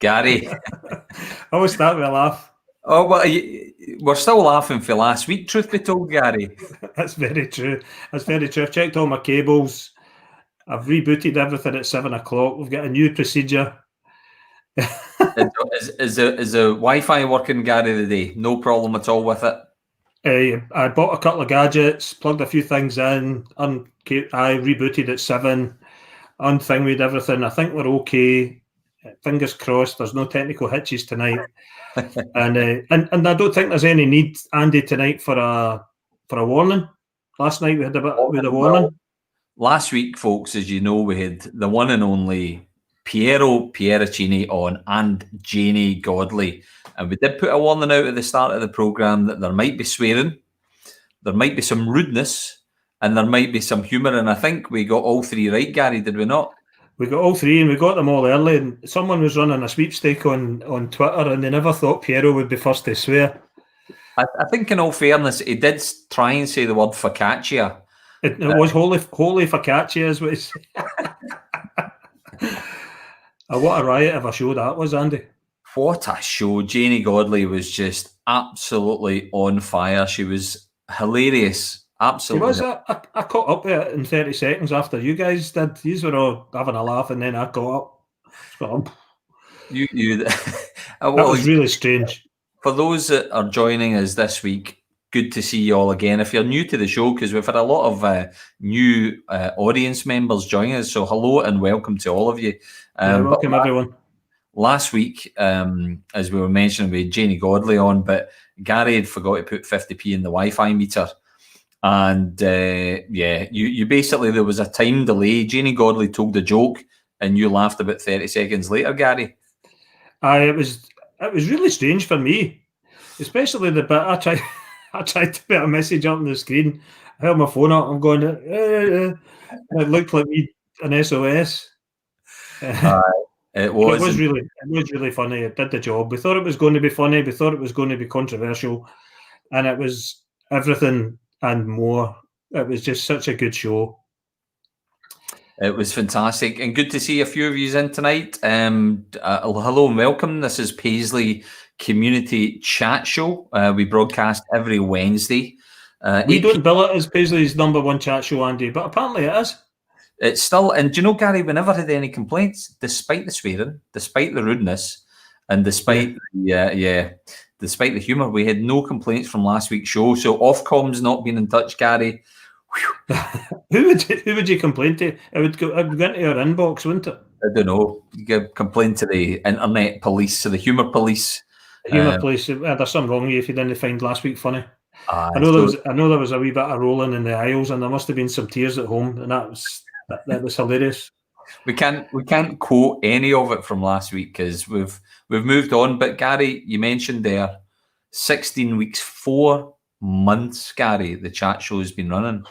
Gary. I always start with a laugh. Oh, well, we're still laughing for last week, truth be told, Gary. That's very true. That's very true. I've checked all my cables. I've rebooted everything at 7 o'clock. We've got a new procedure. Is the Wi-Fi working, Gary, today? No problem at all with it? I bought a couple of gadgets, plugged a few things in, I rebooted at 7, unthinged everything. I think we're okay. Fingers crossed there's no technical hitches tonight. and I don't think there's any need, Andy, tonight for a warning. Last night we had a warning. Well, last week, folks, as you know, we had the one and only Piero Piericini on and Janie Godley. And we did put a warning out at the start of the programme that there might be swearing, there might be some rudeness, and there might be some humour. And I think we got all three right, Gary, did we not? We got all three, and we got them all early. And someone was running a sweepstake on Twitter, and they never thought Piero would be first to swear. I think, in all fairness, he did try and say the word focaccia. It was holy focaccia, is what he said. What a riot of a show that was, Andy. What a show. Janie Godley was just absolutely on fire. She was hilarious. Absolutely. She was. I caught up with it in 30 seconds after you guys did. You were all having a laugh, and then I caught up. That was really strange. For those that are joining us this week, good to see you all again. If you're new to the show, because we've had a lot of new audience members joining us, so hello and welcome to all of you. Welcome, everyone. Last week, as we were mentioning, we had Janie Godley on, but Gary had forgot to put 50p in the Wi-Fi meter. And you basically, there was a time delay. Janie Godley told a joke and you laughed about 30 seconds later, Gary. It was really strange for me, especially the bit I tried to put a message up on the screen. I held my phone up, I'm going, it looked like an SOS. It was really funny. It did the job. We thought it was going to be funny. We thought it was going to be controversial, and it was everything and more. It was just such a good show. It was fantastic, and good to see a few of you in tonight. Hello and welcome. This is Paisley Community Chat Show. We broadcast every Wednesday. We don't bill it as Paisley's #1 chat show, Andy, but apparently it is. It's still, and do you know, Gary, we never had any complaints, despite the swearing, despite the rudeness, and despite despite the humour. We had no complaints from last week's show. So Ofcom's not been in touch, Gary. Who would you complain to? It would go into your inbox, wouldn't it? I don't know. You could complain to the internet police, to the humour police. The humour police. There's something wrong with you if you didn't find last week funny. I know there was a wee bit of rolling in the aisles, and there must have been some tears at home, and that was hilarious. We can't quote any of it from last week because we've moved on. But Gary, you mentioned there 16 weeks, 4 months, Gary, the chat show has been running.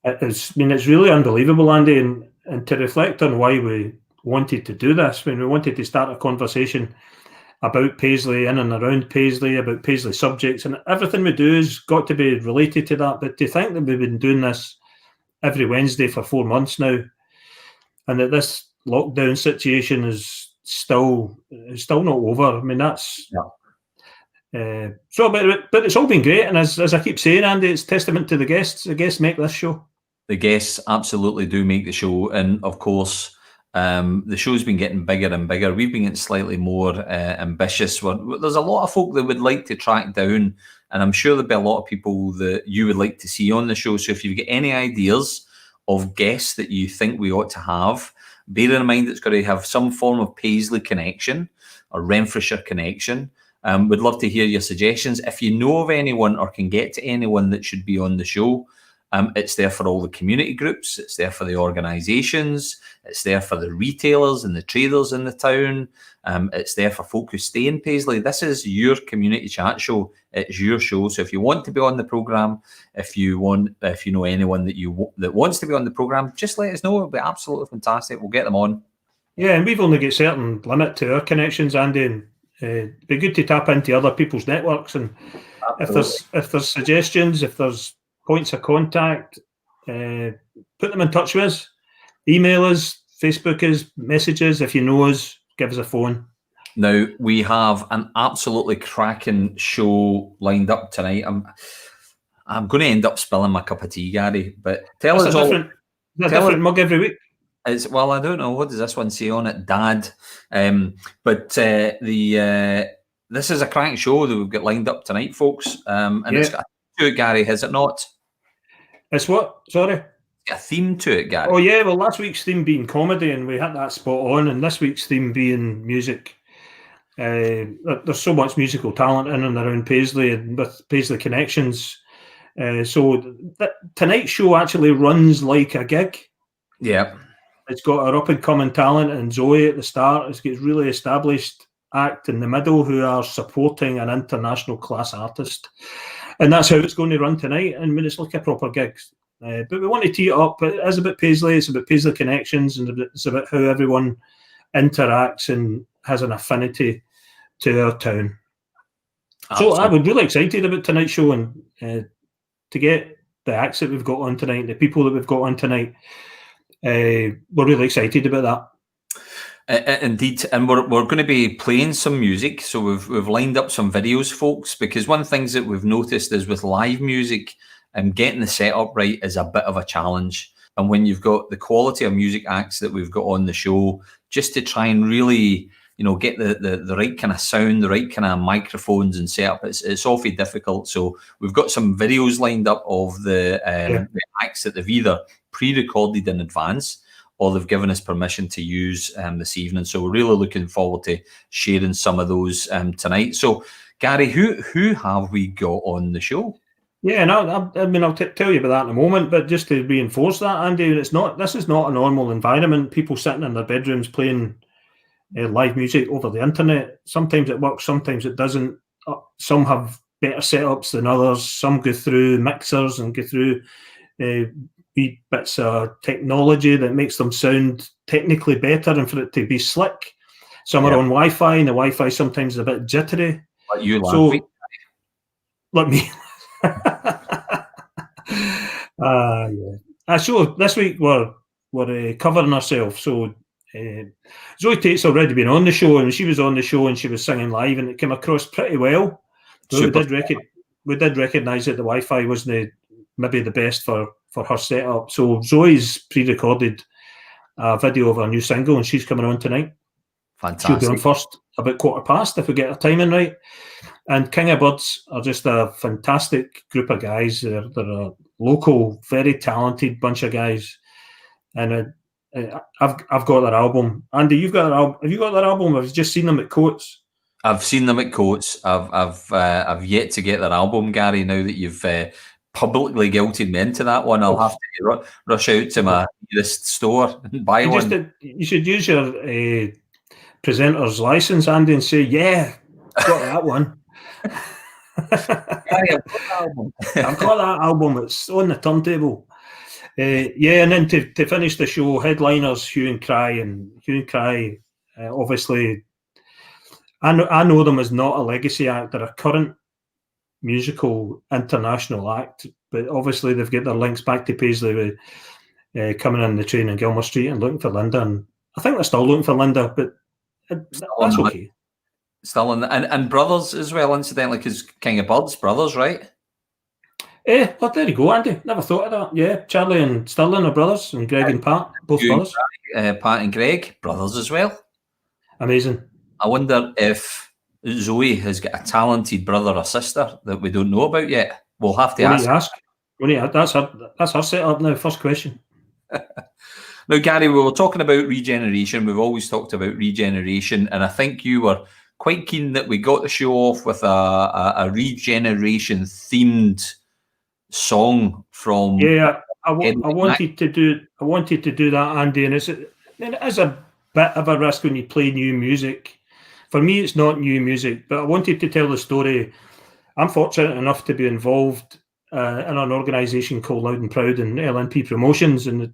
It's really unbelievable, Andy, and to reflect on why we wanted to do this, when we wanted to start a conversation about Paisley, in and around Paisley, about Paisley subjects, and everything we do has got to be related to that. But to think that we've been doing this every Wednesday for 4 months now, and that this lockdown situation is still not over. I mean, that's but it's all been great, and as I keep saying, Andy, it's testament to the guests. The guests make this show. The guests absolutely do make the show, and of course, the show's been getting bigger and bigger. We've been getting slightly more ambitious. There's a lot of folk that would like to track down, and I'm sure there'll be a lot of people that you would like to see on the show. So if you've got any ideas of guests that you think we ought to have, bear in mind it's got to have some form of Paisley connection or Renfrewshire connection. We'd love to hear your suggestions. If you know of anyone or can get to anyone that should be on the show, it's there for all the community groups. It's there for the organisations. It's there for the retailers and the traders in the town. It's there for folk who stay in Paisley. This is your community chat show. It's your show. So if you want to be on the programme, if you know anyone that wants to be on the programme, just let us know. It'll be absolutely fantastic. We'll get them on. Yeah, and we've only got a certain limit to our connections, Andy. And it'd be good to tap into other people's networks. And if there's suggestions, if there's points of contact, put them in touch with us. Email us, Facebook us, messages. If you know us, give us a phone. Now, we have an absolutely cracking show lined up tonight. I'm going to end up spilling my cup of tea, Gary, but tell That's us a all. different mug every week. Well, I don't know. What does this one say on it? Dad. But this is a crank show that we've got lined up tonight, folks. And it's got a theme to it, Gary, has it not? It's what? Sorry? It's got a theme to it, Gary. Oh, yeah. Well, last week's theme being comedy, and we hit that spot on, and this week's theme being music. There's so much musical talent in and around Paisley and with Paisley connections. So tonight's show actually runs like a gig. Yeah. It's got our up-and-coming talent and Zoe at the start. It's got really established act in the middle who are supporting an international class artist. And that's how it's going to run tonight. I mean, it's like a proper gig. But we want to tee it up. It is about Paisley. It's about Paisley connections, and it's about how everyone interacts and has an affinity to our town. Absolutely. So I'm really excited about tonight's show, and to get the acts that we've got on tonight, the people that we've got on tonight. We're really excited about that. Indeed, and we're going to be playing some music. So we've lined up some videos, folks, because one of the things that we've noticed is with live music, getting the setup right is a bit of a challenge. And when you've got the quality of music acts that we've got on the show, just to try and really, get the right kind of sound, the right kind of microphones and setup, it's awfully difficult. So we've got some videos lined up of the acts that they've either pre-recorded in advance or they've given us permission to use this evening. So we're really looking forward to sharing some of those tonight. So Gary, who have we got on the show? Yeah, no, I mean, I'll tell you about that in a moment, but just to reinforce that, Andy, this is not a normal environment. People sitting in their bedrooms playing live music over the internet. Sometimes it works, sometimes it doesn't. Some have better setups than others. Some go through mixers and go through wee bits of technology that makes them sound technically better and for it to be slick. Some are on Wi-Fi, and the Wi-Fi sometimes is a bit jittery. Like you laughing. So, let me... So this week we're covering ourselves. So Zoe Tate's already been on the show, and she was on the show and she was singing live, and it came across pretty well. We did recognise that the Wi-Fi wasn't maybe the best for her setup. So Zoe's pre-recorded a video of her new single, and she's coming on tonight. Fantastic. She'll be on first about 15:15 if we get her timing right. And King of Birds are just a fantastic group of guys. They're a local, very talented bunch of guys. And I've got their album. Andy, you've got their album. Have you got their album? I've just seen them at Coates. I've seen them at Coates. I've yet to get their album, Gary. Now that you've publicly guilted me into that one, I'll have to rush out to my nearest store and buy one. You should use your presenter's license, Andy, and say, "Yeah, got that one." Gary, I've got that album. It's on the turntable. And then to finish the show, headliners Hue and Cry, obviously, I know them as not a legacy act; they're a current musical international act. But obviously, they've got their links back to Paisley with coming in the train in Gilmore Street and looking for Linda. And I think they're still looking for Linda, but that's okay. Still in and brothers as well, incidentally, because King of Birds, brothers, right? Well, there you go, Andy. Never thought of that. Yeah, Charlie and Sterling are brothers, and Greg and Pat, both brothers. Pat and Greg, brothers as well. Amazing. I wonder if Zoe has got a talented brother or sister that we don't know about yet. We'll have to ask. That's her setup now. First question. Now, Gary, we were talking about regeneration. We've always talked about regeneration, and I think you were quite keen that we got the show off with a regeneration themed song from. Yeah, I wanted to do that, Andy, and it is a bit of a risk when you play new music. For me, it's not new music, but I wanted to tell the story. I'm fortunate enough to be involved in an organisation called Loud and Proud and LNP Promotions, and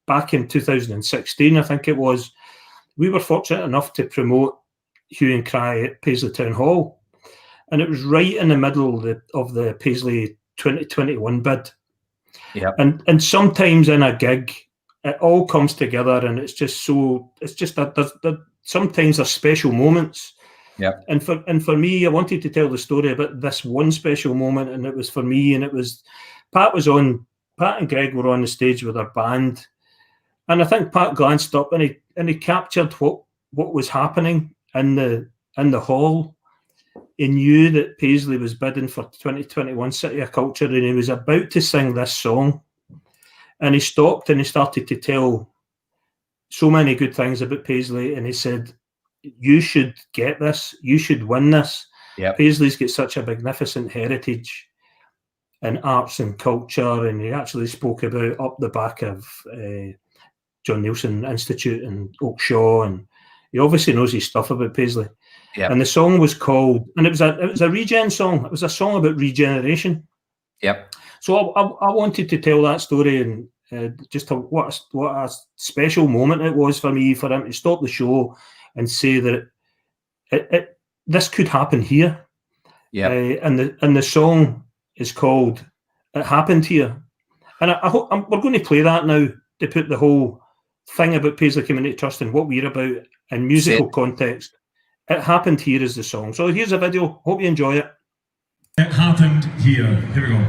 back in 2016, I think it was, we were fortunate enough to promote Hue and Cry at Paisley Town Hall, and it was right in the middle of the Paisley 2021 bid. Yeah, and sometimes in a gig, it all comes together, and it's just sometimes there's special moments. Yep. And for me, I wanted to tell the story about this one special moment, and it was for me, and it was Pat and Greg were on the stage with their band, and I think Pat glanced up and he captured what was happening in the hall. He knew that Paisley was bidding for 2021 City of Culture, and he was about to sing this song, and he stopped and he started to tell so many good things about Paisley, and he said, "You should get this. You should win this." Yep. Paisley's got such a magnificent heritage in arts and culture, and he actually spoke about up the back of John Nielsen Institute and Oak Shaw, and he obviously knows his stuff about Paisley. Yep. And the song was called, and it was a regen song. It was a song about regeneration. Yep. So I wanted to tell that story, and just what a special moment it was for me, for him to stop the show and say that this could happen here. Yeah. And the song is called "It Happened Here," and I hope we're going to play that now to put the whole thing about Paisley Community Trust and what we're about in musical context. "It Happened Here" is the song. So here's a video. Hope you enjoy it. It happened here. Here we go.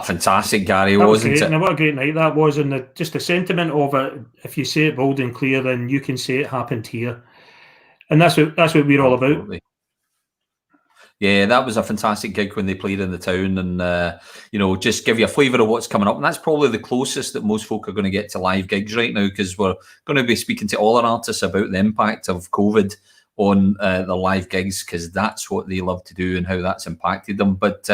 Fantastic, Gary, wasn't it? And what a great night that was, and just the sentiment of it. If you say it bold and clear, then you can say it happened here, and that's what we're all about. Yeah, that was a fantastic gig when they played in the town, and just give you a flavour of what's coming up. And that's probably the closest that most folk are going to get to live gigs right now, because we're going to be speaking to all our artists about the impact of COVID on the live gigs, because that's what they love to do and how that's impacted them. But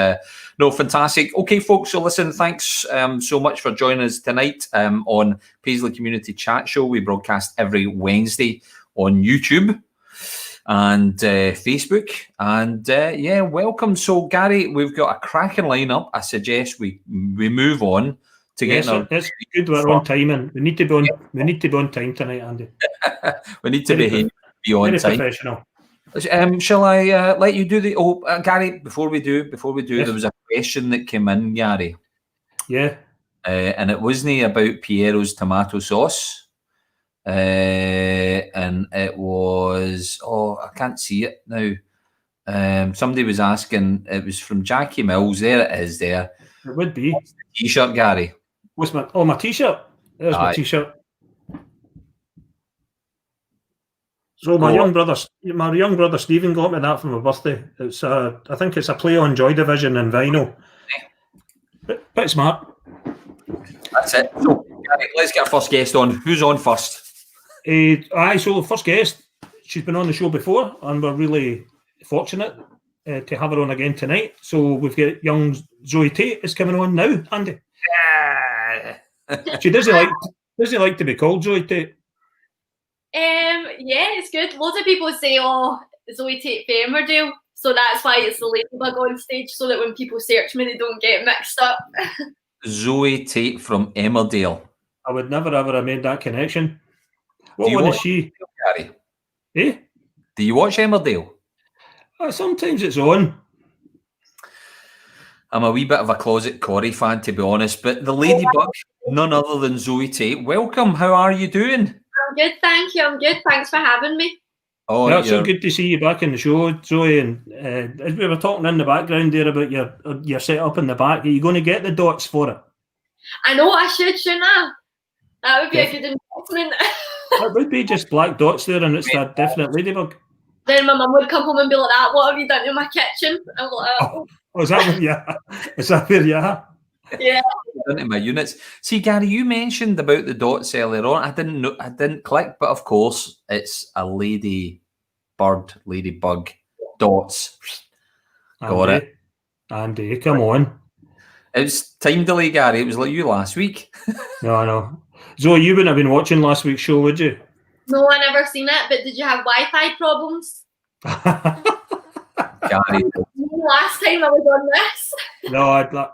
no, fantastic. Okay, folks, so listen, thanks so much for joining us tonight on Paisley Community Chat Show. We broadcast every Wednesday on YouTube and Facebook, and yeah, welcome. So Gary, we've got a cracking lineup. I suggest we move on to yes, getting it's good. We're on time, and we need to be on. We need to be on time tonight, Andy. we need to be on very time. Professional. Shall I let you do the? Oh, Gary, before we do, Yes. there was a question that came in, Gary. Yeah. And it wasn't about Piero's tomato sauce. And it was, I can't see it now. Somebody was asking, it was from Jackie Mills. There it is there. It would be. What's the t-shirt, Gary? What's my my t-shirt? There's my t-shirt. So my young brother Stephen got me that for my birthday. It's I think it's a play on Joy Division in vinyl. Bit smart. That's it. So Gary, let's get our first guest on. Who's on first? So first guest, she's been on the show before, and we're really fortunate to have her on again tonight. So we've got young Zoe Tate is coming on now, Andy. She doesn't like to be called Zoe Tate. Yeah, it's good. Loads of people say, "Oh, Zoe Tate from Emmerdale," so that's why it's the ladybug on stage, so that when people search me, they don't get mixed up. Zoe Tate from Emmerdale. I would never ever have made that connection. What one is she? Gary? Eh? Do you watch Emmerdale? Sometimes it's on. I'm a wee bit of a closet Corrie fan, to be honest, but the ladybug, none other than Zoe Tate. Welcome. How are you doing? I'm good, thank you. I'm good. Thanks for having me. Oh, yeah, it's so good to see you back in the show, Zoe. And as we were talking in the background there about your setup in the back, are you going to get the dots for it? I know I should, shouldn't I? That would be a good investment. It would be just black dots there, and it's that definite ladybug. Then my mum would come home and be like, "What have you done in my kitchen?" I'm like, "Oh, is that where you are? Is that where you are?" Yeah. Into my units. See, Gary, you mentioned about the dots earlier on. I didn't click, but of course, it's a ladybug dots. Got it. Andy, come on. It was time delay, Gary. It was like you last week. No, I know. Zoe, you wouldn't have been watching last week's show, would you? No, I never seen it. But did you have Wi-Fi problems? Gary. Last time I was on this. No,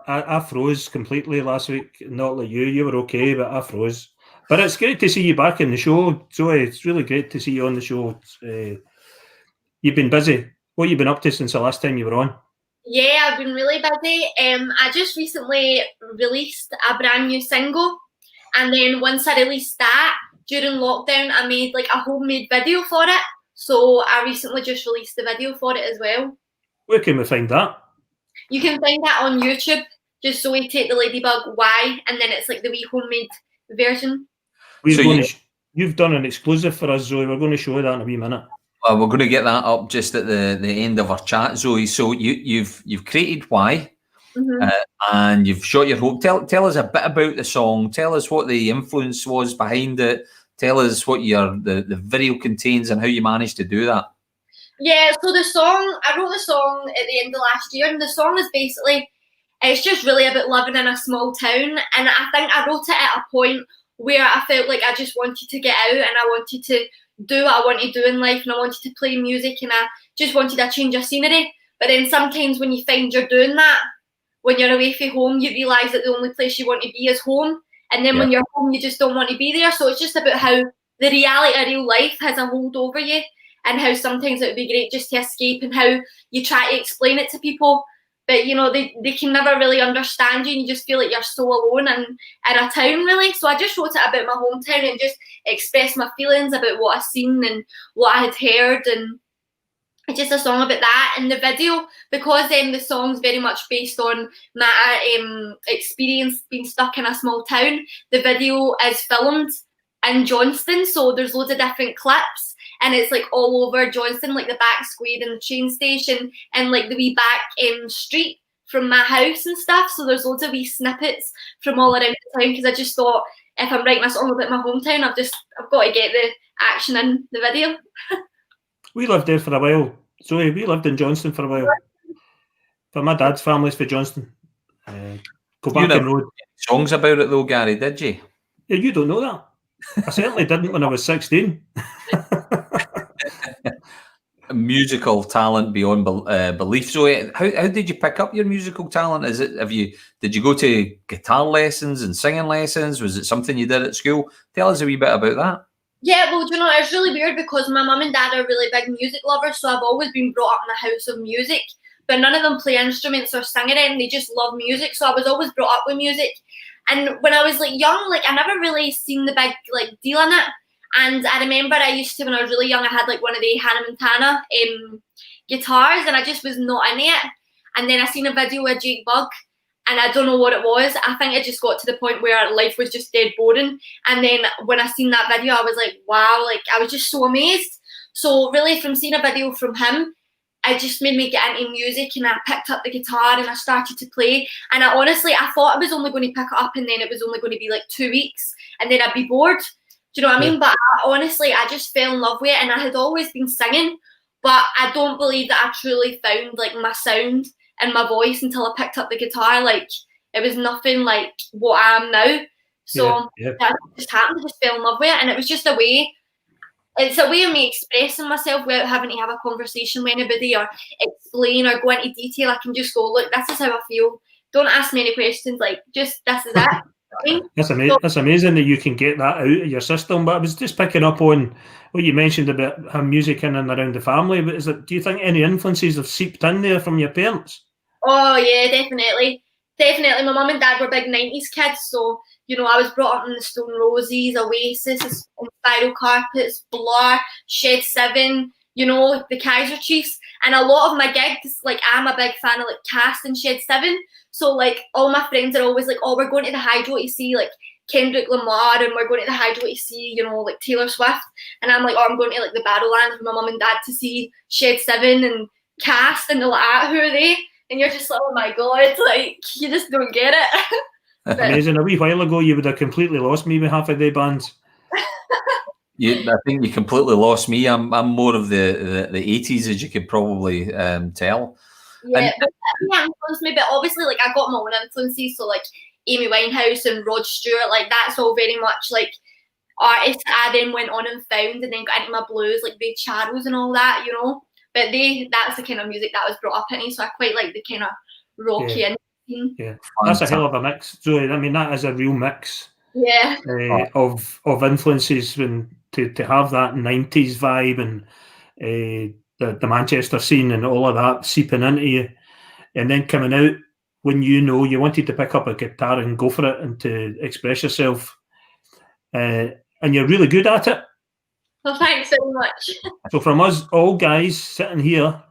I froze completely last week. Not like you. You were okay, but I froze. But it's great to see you back in the show, Zoe. It's really great to see you on the show. You've been busy. What have you been up to since the last time you were on? Yeah, I've been really busy. I just recently released a brand new single. And then once I released that, during lockdown, I made like a homemade video for it. So I recently just released the video for it as well. Where can we find that? You can find that on YouTube. Just Zoe Tate the Ladybug Y, and then it's like the wee homemade version. You've done an exclusive for us, Zoe. We're going to show you that in a wee minute. We're going to get that up just at the end of our chat, Zoe. So you've created Y, and you've shot your hope. Tell us a bit about the song. Tell us what the influence was behind it. Tell us what the video contains and how you managed to do that. Yeah, so I wrote the song at the end of last year, and the song is basically, it's just really about living in a small town, and I think I wrote it at a point where I felt like I just wanted to get out, and I wanted to do what I wanted to do in life, and I wanted to play music, and I just wanted a change of scenery. But then sometimes when you find you're doing that, when you're away from home, you realise that the only place you want to be is home, and then when you're home, you just don't want to be there. So it's just about how the reality of real life has a hold over you, and how sometimes it would be great just to escape, and how you try to explain it to people, but you know they can never really understand you, and you just feel like you're so alone in a town, really. So I just wrote it about my hometown and just expressed my feelings about what I've seen and what I had heard, and it's just a song about that. And the video, because the song's very much based on my experience being stuck in a small town, the video is filmed in Johnston, so there's loads of different clips. And it's like all over Johnston, like the back square and the train station, and like the wee back street from my house and stuff. So there's loads of wee snippets from all around the town, because I just thought if I'm writing a song about my hometown, I've got to get the action in the video. We lived there for a while. Zoe, we lived in Johnston for a while. But my dad's family's for Johnston. Go back and road. Songs about it though, Gary, did you? Yeah, you don't know that. I certainly didn't when I was 16. Musical talent beyond belief. So, how did you pick up your musical talent? Did you go to guitar lessons and singing lessons? Was it something you did at school? Tell us a wee bit about that. Yeah, well, do you know, it's really weird because my mum and dad are really big music lovers, so I've always been brought up in a house of music, but none of them play instruments or sing it, and they just love music, so I was always brought up with music. And when I was like young, like I never really seen the big like deal in it. And I remember I used to, when I was really young, I had like one of the Hannah Montana guitars, and I just was not in it. And then I seen a video with Jake Bugg, and I don't know what it was. I think it just got to the point where life was just dead boring. And then when I seen that video, I was like, wow, like I was just so amazed. So really from seeing a video from him, it just made me get into music, and I picked up the guitar and I started to play. And I thought I was only going to pick it up and then it was only going to be like 2 weeks and then I'd be bored. Do you know what I mean? But I just fell in love with it, and I had always been singing, but I don't believe that I truly found like my sound and my voice until I picked up the guitar. Like it was nothing like what I am now. So that just happened. I just fell in love with it, and it was just a way. It's a way of me expressing myself without having to have a conversation with anybody or explain or go into detail. I can just go, look, this is how I feel. Don't ask me any questions. Like, just this is it. That's amazing that you can get that out of your system. But I was just picking up on what you mentioned about how music in and around the family. But do you think any influences have seeped in there from your parents? Oh yeah, definitely. Definitely. My mum and dad were big 90s kids, so you know, I was brought up in the Stone Roses, Oasis, Spiral Carpets, Blur, Shed 7, you know, the Kaiser Chiefs. And a lot of my gigs, like, I'm a big fan of, like, Cast and Shed 7. So, like, all my friends are always like, oh, we're going to the Hydro to see, like, Kendrick Lamar, and we're going to the Hydro to see, you know, like, Taylor Swift. And I'm like, oh, I'm going to, like, the Barrowlands with my mum and dad to see Shed 7 and Cast. And they're like, who are they? And you're just like, oh, my God, like, you just don't get it. Amazing. A wee while ago, you would have completely lost me with half of the bands. I think you completely lost me. I'm more of the 80s, as you could probably tell. Yeah, but that influenced me. But obviously, like I got my own influences. So like Amy Winehouse and Rod Stewart, like that's all very much like artists I then went on and found, and then got into my blues, like Ray Charles and all that, you know. But that's the kind of music that I was brought up in. So I quite like the kind of rocky and that's a hell of a mix, Zoe. I mean, that is a real mix. Yeah. Of influences, when to have that 90s vibe and the Manchester scene and all of that seeping into you, and then coming out when you know you wanted to pick up a guitar and go for it and to express yourself, and you're really good at it. Well, thanks so much. So from us all guys sitting here,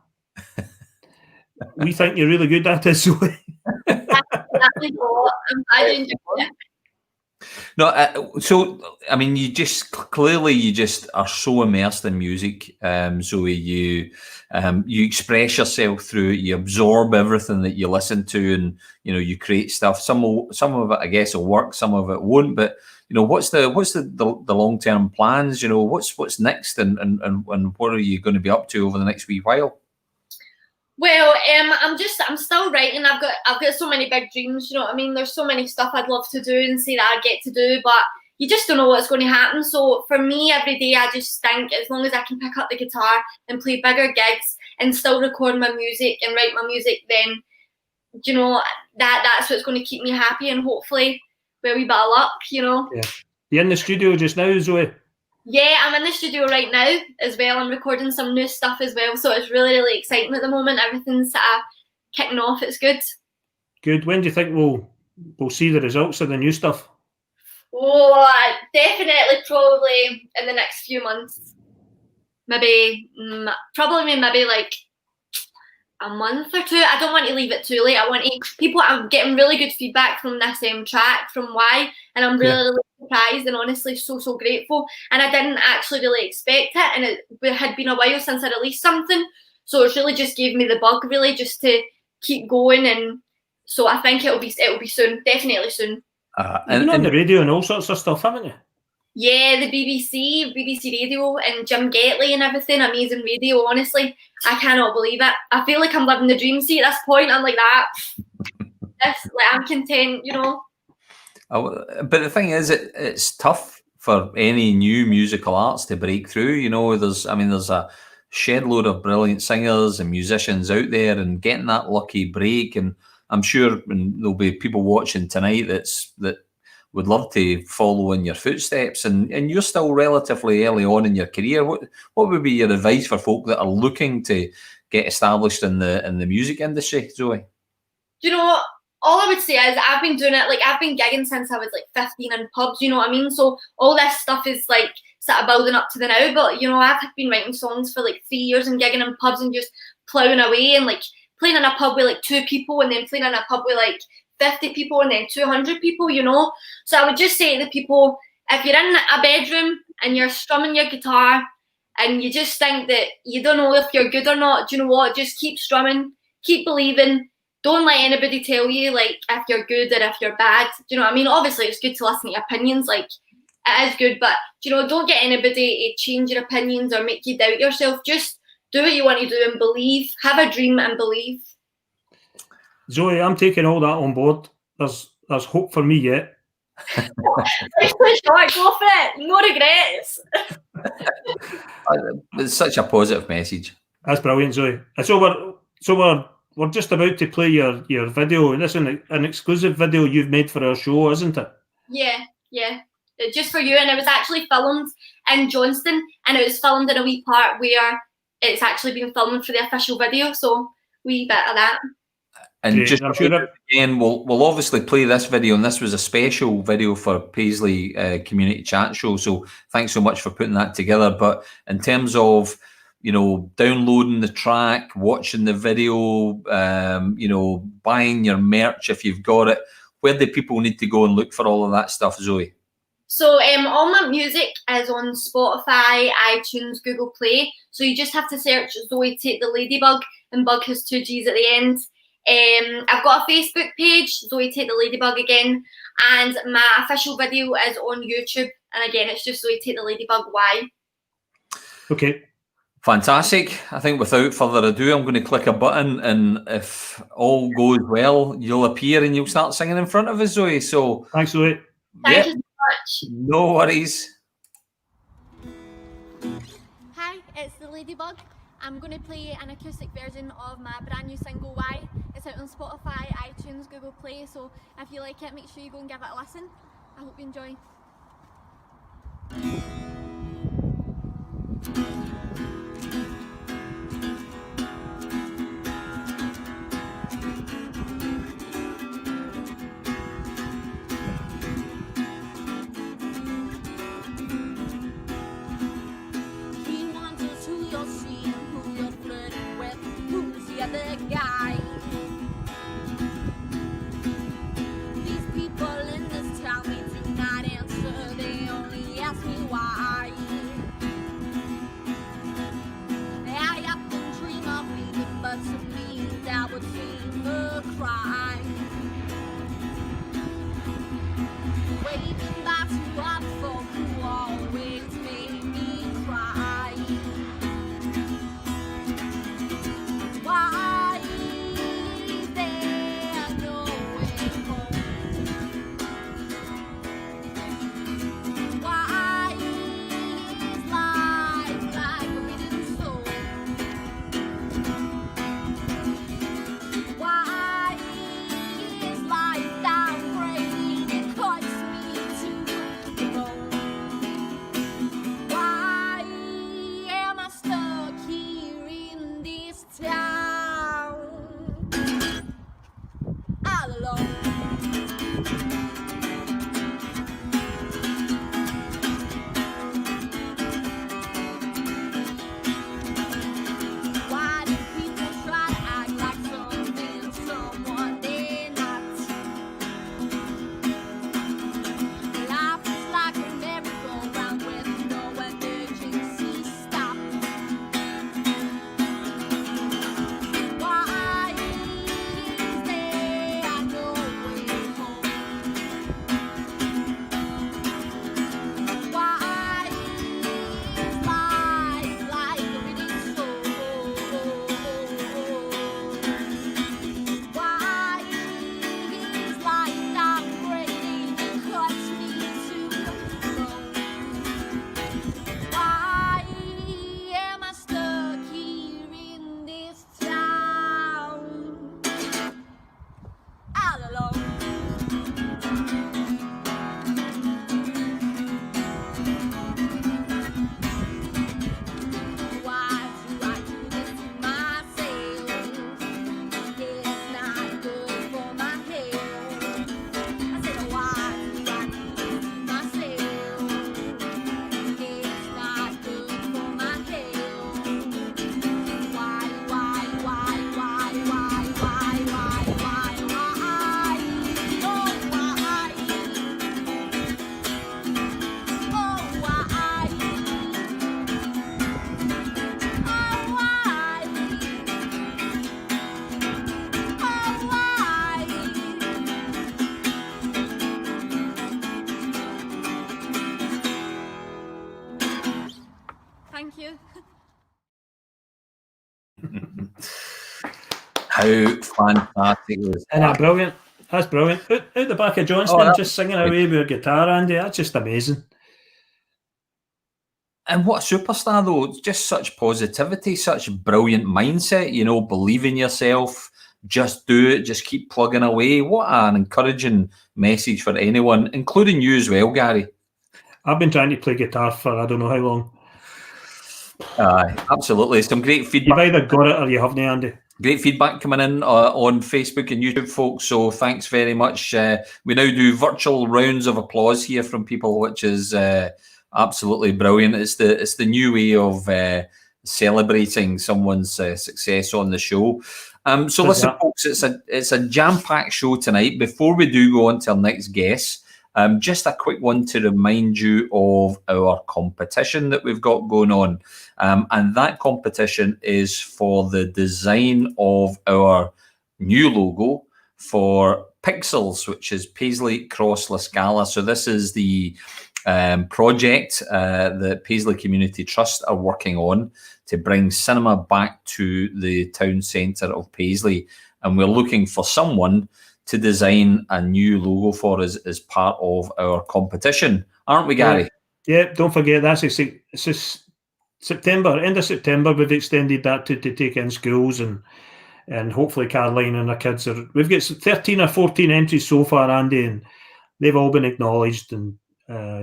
we think you're really good at it, Zoe. Exactly what I'm glad you enjoyed it. No, so I mean, you just are so immersed in music, Zoe. You express yourself through it. You absorb everything that you listen to, and you know you create stuff. Some of it, I guess, will work. Some of it won't. But you know, what's the long term plans? You know, what's next, and what are you going to be up to over the next wee while? Well, I'm still writing. I've got so many big dreams, you know what I mean? There's so many stuff I'd love to do and say that I get to do, but you just don't know what's going to happen. So for me, every day I just think as long as I can pick up the guitar and play bigger gigs and still record my music and write my music, then, you know, that's what's going to keep me happy, and hopefully with a wee bit of luck, you know. Yeah. You in the studio just now, Zoe? Yeah, I'm in the studio right now as well. I'm recording some new stuff as well, so it's really, really exciting at the moment. Everything's sort of kicking off. It's good. Good. When do you think we'll see the results of the new stuff? Oh, definitely, probably in the next few months. Maybe like a month or two. I don't want to leave it too late. I'm getting really good feedback from this track from Y, and I'm really surprised and honestly so grateful. And I didn't actually really expect it, and it had been a while since I released something, so it's really just gave me the bug, really, just to keep going. And so I think it'll be soon, definitely soon. You've been on the radio and all sorts of stuff, haven't you? Yeah, the BBC Radio, and Jim Gately and everything. Amazing radio, honestly. I cannot believe it. I feel like I'm living the dream. See, at this point, I'm like that. I'm content, you know. But the thing is, it's tough for any new musical arts to break through. You know, there's a shed load of brilliant singers and musicians out there, and getting that lucky break. And I'm sure there'll be people watching tonight that would love to follow in your footsteps. And you're still relatively early on in your career. What would be your advice for folk that are looking to get established in the music industry, Zoe? You know, all I would say is I've been doing it, like I've been gigging since I was like 15 in pubs, you know what I mean? So all this stuff is like sort of building up to the now, but you know, I've been writing songs for like 3 years and gigging in pubs and just ploughing away and like playing in a pub with like 2 people and then playing in a pub with like 50 people and then 200 people, you know? So I would just say to the people, if you're in a bedroom and you're strumming your guitar and you just think that you don't know if you're good or not, do you know what? Just keep strumming, keep believing. Don't let anybody tell you like if you're good or if you're bad. Do you know what I mean? Obviously, it's good to listen to opinions. Like it is good, but you know, don't get anybody to change your opinions or make you doubt yourself. Just do what you want to do and believe. Have a dream and believe. Zoe, I'm taking all that on board. There's hope for me yet. Go for it. No regrets. It's such a positive message. That's brilliant, Zoe. So we're just about to play your video. This is an exclusive video you've made for our show, isn't it? Yeah. Just for you, and it was actually filmed in Johnston, and it was filmed in a wee part where it's actually been filmed for the official video. So wee bit of that. And Great. just I'm sure again, we'll obviously play this video, and this was a special video for Paisley Community Chat Show. So thanks so much for putting that together. But in terms of, you know, downloading the track, watching the video, you know, buying your merch if you've got it, where do people need to go and look for all of that stuff, Zoe? So all my music is on Spotify, iTunes, Google Play. So you just have to search Zoe Tate the Ladybug, and Bug has 2 G's at the end. I've got a Facebook page, Zoe Tate the Ladybug again, and my official video is on YouTube. And again, it's just Zoe Tate the Ladybug. Why? Okay. Fantastic. I think without further ado, I'm going to click a button, and if all goes well, you'll appear and you'll start singing in front of us, Zoe. So thanks, Zoe. Thank you so much. No worries. Hi, it's the Ladybug. I'm going to play an acoustic version of my brand new single Why. It's out on Spotify, iTunes, Google Play, so if you like it, make sure you go and give it a listen. I hope you enjoy. He wonders who you're seeing, who you're flirting with, who's the other guy. These people in this town, they do not answer, they only ask me why. I often dream of leaving, but to me that would seem a crime. Waving back to our folk who always made me cry. Why is there no way home? Why is life like a beaten soul? Why How fantastic was And that brilliant. That's brilliant. Out the back of Johnston, just singing away with a guitar, Andy. That's just amazing. And what a superstar, though. Just such positivity, such brilliant mindset, you know, believe in yourself, just do it, just keep plugging away. What an encouraging message for anyone, including you as well, Gary. I've been trying to play guitar for I don't know how long. Absolutely. Some great feedback. You've either got it or you haven't, Andy. Great feedback coming in on Facebook and YouTube, folks. So thanks very much. We now do virtual rounds of applause here from people, which is absolutely brilliant. It's the new way of celebrating someone's success on the show. So listen, folks, it's a jam-packed show tonight. Before we do go on to our next guest, just a quick one to remind you of our competition that we've got going on. And that competition is for the design of our new logo for Pixels, which is Paisley Cross La Scala. So this is the project that Paisley Community Trust are working on to bring cinema back to the town centre of Paisley. And we're looking for someone to design a new logo for us as part of our competition. Aren't we, Gary? Yeah, don't forget, it's just September, end of September. We've extended that to take in schools and hopefully Caroline and her kids we've got 13 or 14 entries so far, Andy, and they've all been acknowledged, and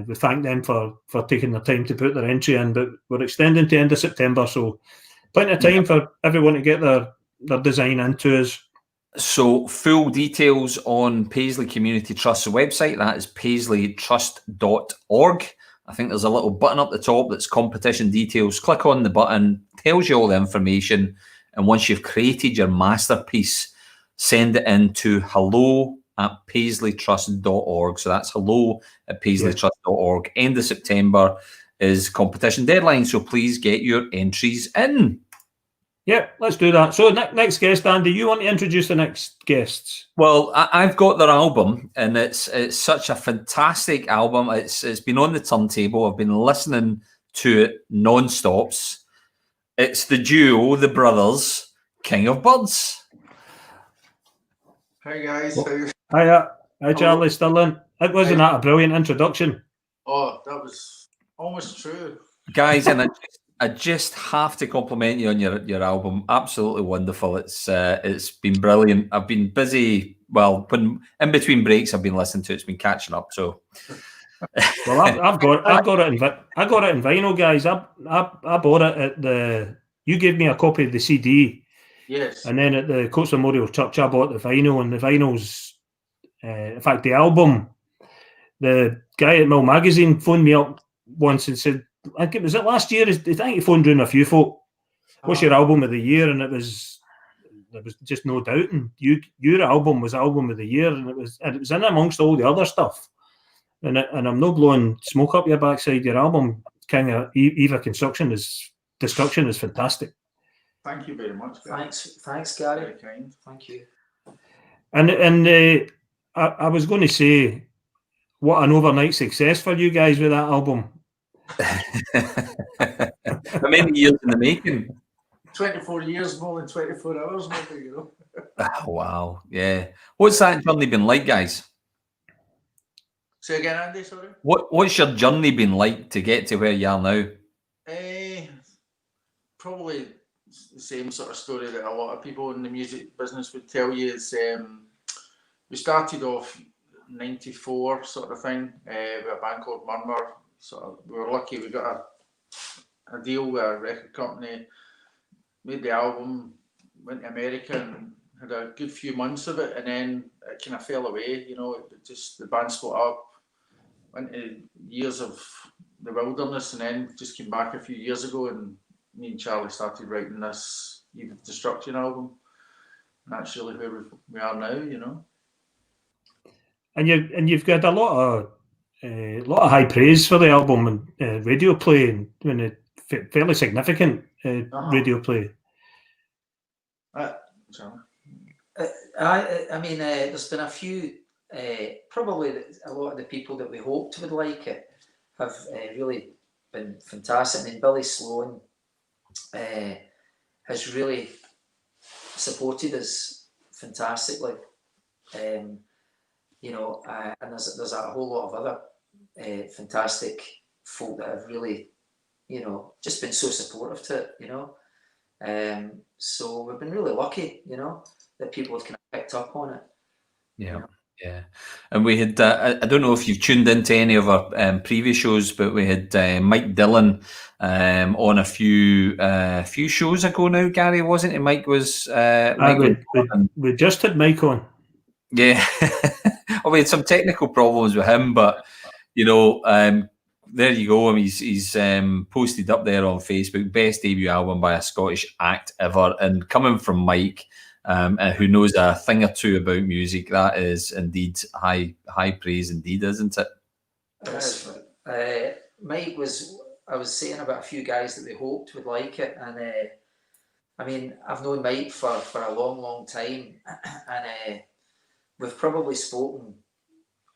we thank them for taking the time to put their entry in. But we're extending to end of September, so plenty of time for everyone to get their design into us. So full details on Paisley Community Trust's website. That is paisleytrust.org. I think there's a little button up the top that's competition details. Click on the button, tells you all the information. And once you've created your masterpiece, send it in to hello@paisleytrust.org. So that's hello@paisleytrust.org. End of September is competition deadline. So please get your entries in. Yeah, let's do that. So next guest, Andy, you want to introduce the next guests? Well, I've got their album, and it's such a fantastic album. It's been on the turntable. I've been listening to it non-stops. It's the duo, the brothers, King of Birds. Hi guys. Hi Charlie Stirling. Wasn't that a brilliant introduction? Oh, that was almost true. Guys, and I just have to compliment you on your album. Absolutely wonderful. It's been brilliant. I've been busy. Well, when in between breaks, I've been listening to it. It's been catching up. So, well, I got it in vinyl, guys. I bought it at the. You gave me a copy of the CD. Yes. And then at the Coates Memorial Church, I bought the vinyl, and the vinyl's. In fact, the album. The guy at Mill Magazine phoned me up once and said, I think was it last year? I think he phoned round a few folk. What's your album of the year? And there was just no doubt. And your album was album of the year, and it was in amongst all the other stuff. And I'm not blowing smoke up your backside. Your album, King of Eva Destruction, is fantastic. Thank you very much, Gary. Thanks, Gary. Very kind. Thank you. And I was going to say, what an overnight success for you guys with that album. How many years in the making? 24 years, more than 24 hours, maybe, you know. Oh, wow. Yeah. What's that journey been like, guys? Say again, Andy, sorry? What's your journey been like to get to where you are now? Probably the same sort of story that a lot of people in the music business would tell you. Is we started off 94 sort of thing with a band called Murmur. So we were lucky, we got a deal with a record company, made the album, went to America and had a good few months of it, and then it kind of fell away, you know. The band split up, went to years of the wilderness, and then just came back a few years ago, and me and Charlie started writing this Eve of Destruction album, and that's really where we are now, you know. And you've got a lot of high praise for the album and radio play, and fairly significant radio play. I mean, there's been a few. Probably a lot of the people that we hoped would like it have really been fantastic. I mean, Billy Sloan has really supported us fantastically. You know, and there's a whole lot of other fantastic folk that have really, you know, just been so supportive to it, you know. So we've been really lucky, you know, that people have kind of picked up on it. Yeah. You know? Yeah, and we had, I don't know if you've tuned into any of our previous shows, but we had Mike Dillon on a few shows ago now, Gary, wasn't it? Mike was... we just had Mike on. Yeah, well, we had some technical problems with him, but, you know, there you go. I mean, he's posted up there on Facebook, best debut album by a Scottish act ever, and coming from Mike, who knows a thing or two about music, that is indeed high praise indeed, isn't it? Mike I was saying about a few guys that we hoped would like it, and I mean, I've known Mike for a long time, and we've probably spoken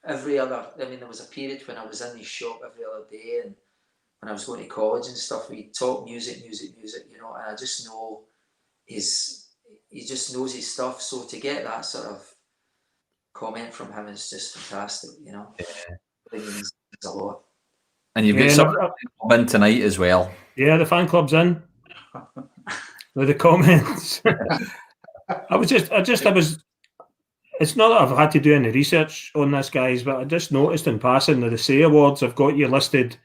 every other. I mean, there was a period when I was in his shop every other day, and when I was going to college and stuff, we talk music, you know, and I just know he just knows his stuff. So to get that sort of comment from him is just fantastic, you know. Yeah. It means a lot. And you've got someone in tonight as well. Yeah, the fan club's in. With the comments. It's not that I've had to do any research on this, guys, but I just noticed in passing that the Say Awards have got you listed.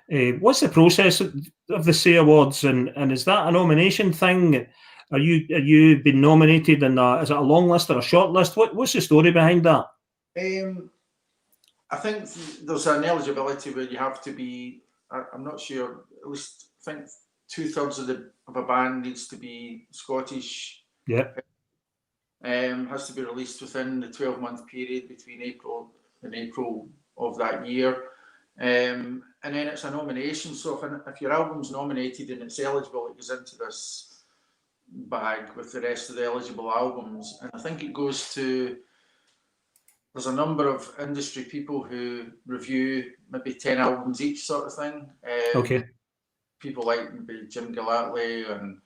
What's the process of the Say Awards, and is that a nomination thing? Are you been nominated in is it a long list or a short list? What's the story behind that? I think there's an eligibility where you have to be, I'm not sure, at least I think 2/3 of a band needs to be Scottish. Yeah. Has to be released within the 12-month period between April and April of that year. And then it's a nomination. So if your album's nominated and it's eligible, it goes into this bag with the rest of the eligible albums. And I think it goes to, there's a number of industry people who review maybe 10 albums each, sort of thing. Okay. People like maybe Jim Gallatley and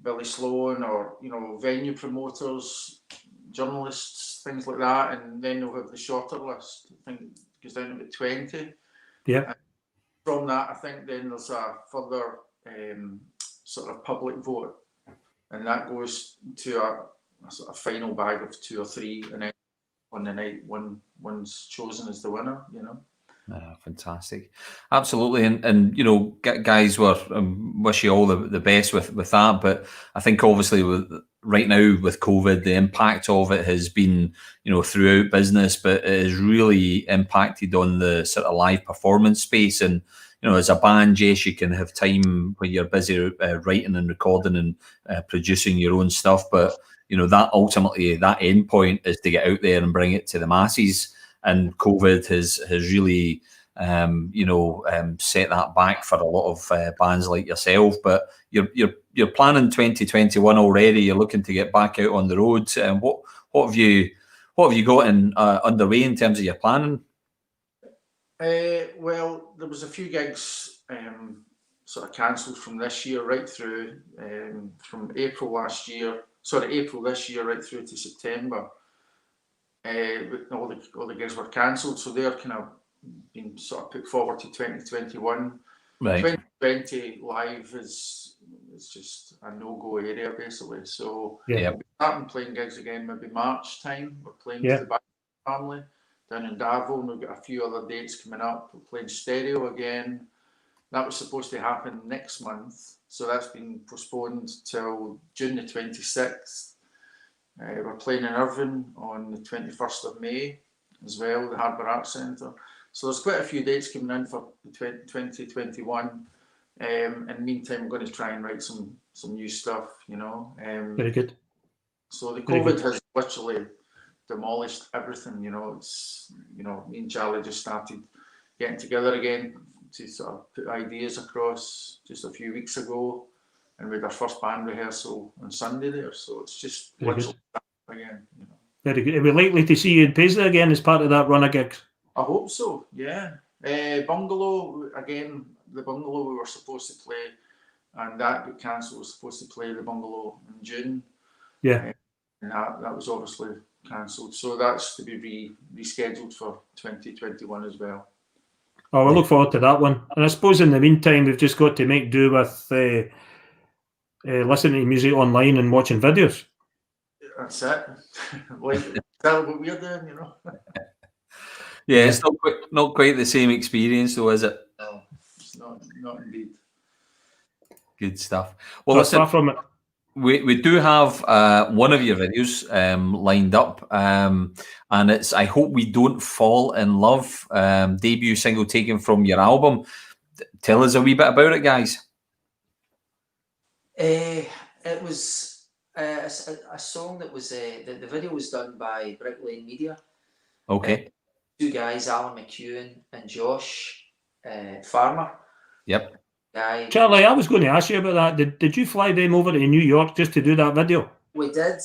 Billy Sloan, or, you know, venue promoters, journalists, things like that. And then they'll have the shorter list. I think it goes down to about 20. Yeah. And from that, I think then there's a further sort of public vote, and that goes to a sort of final bag of 2 or 3, and then on the night one's chosen as the winner, you know. Fantastic, absolutely, and you know, guys, wish you all the best with that. But I think obviously right now with COVID, the impact of it has been, you know, throughout business, but it has really impacted on the sort of live performance space. And you know, as a band, yes, you can have time when you're busy writing and recording and producing your own stuff, but you know, that ultimately, that end point is to get out there and bring it to the masses. And COVID has really, set that back for a lot of bands like yourself. But you're planning 2021 already. You're looking to get back out on the road. And what have you got underway in terms of your planning? Well, there was a few gigs sort of cancelled from this year right through from April this year right through to September. All the gigs were cancelled, so they're kind of been sort of put forward to 2021. Right. 2020 live is just a no-go area basically. So Yeah. we'll be starting playing gigs again maybe March time. We're playing Yeah. to the Back Family down in Darvel, and we've got a few other dates coming up. We're playing Stereo again. That was supposed to happen next month, so that's been postponed till June the 26th. We're playing in Irvine on the 21st of May as well, the Harbour Arts Centre. So there's quite a few dates coming in for 2021. In the meantime, I'm going to try and write some new stuff, you know. Very good. So the Very COVID good. has literally demolished everything, you know. It's, you know, me and Charlie just started getting together again to sort of put ideas across just a few weeks ago, and we had our first band rehearsal on Sunday there, so it's just Very literally again, you know. Very good. Are we likely to see you in Paisley again as part of that run of gigs? I hope so, yeah. Bungalow, again, the Bungalow we were supposed to play, and that got cancelled. We were supposed to play the Bungalow in June. Yeah. And that was obviously cancelled. So that's to be rescheduled for 2021 as well. Oh, I look forward to that one. And I suppose in the meantime, we've just got to make do with listening to music online and watching videos. That's it. Like, that's what we're doing, you know. Yeah, it's not quite the same experience, though, is it? No, it's not indeed. Good stuff. Well, listen, far from it. We do have one of your videos lined up, and it's "I Hope We Don't Fall in Love," debut single taken from your album. Tell us a wee bit about it, guys. It was a song that was the video was done by Brick Lane Media. Okay. Two guys, Alan McEwen and Josh Farmer. Yep. Charlie, I was going to ask you about that. Did you fly them over to New York just to do that video? We did.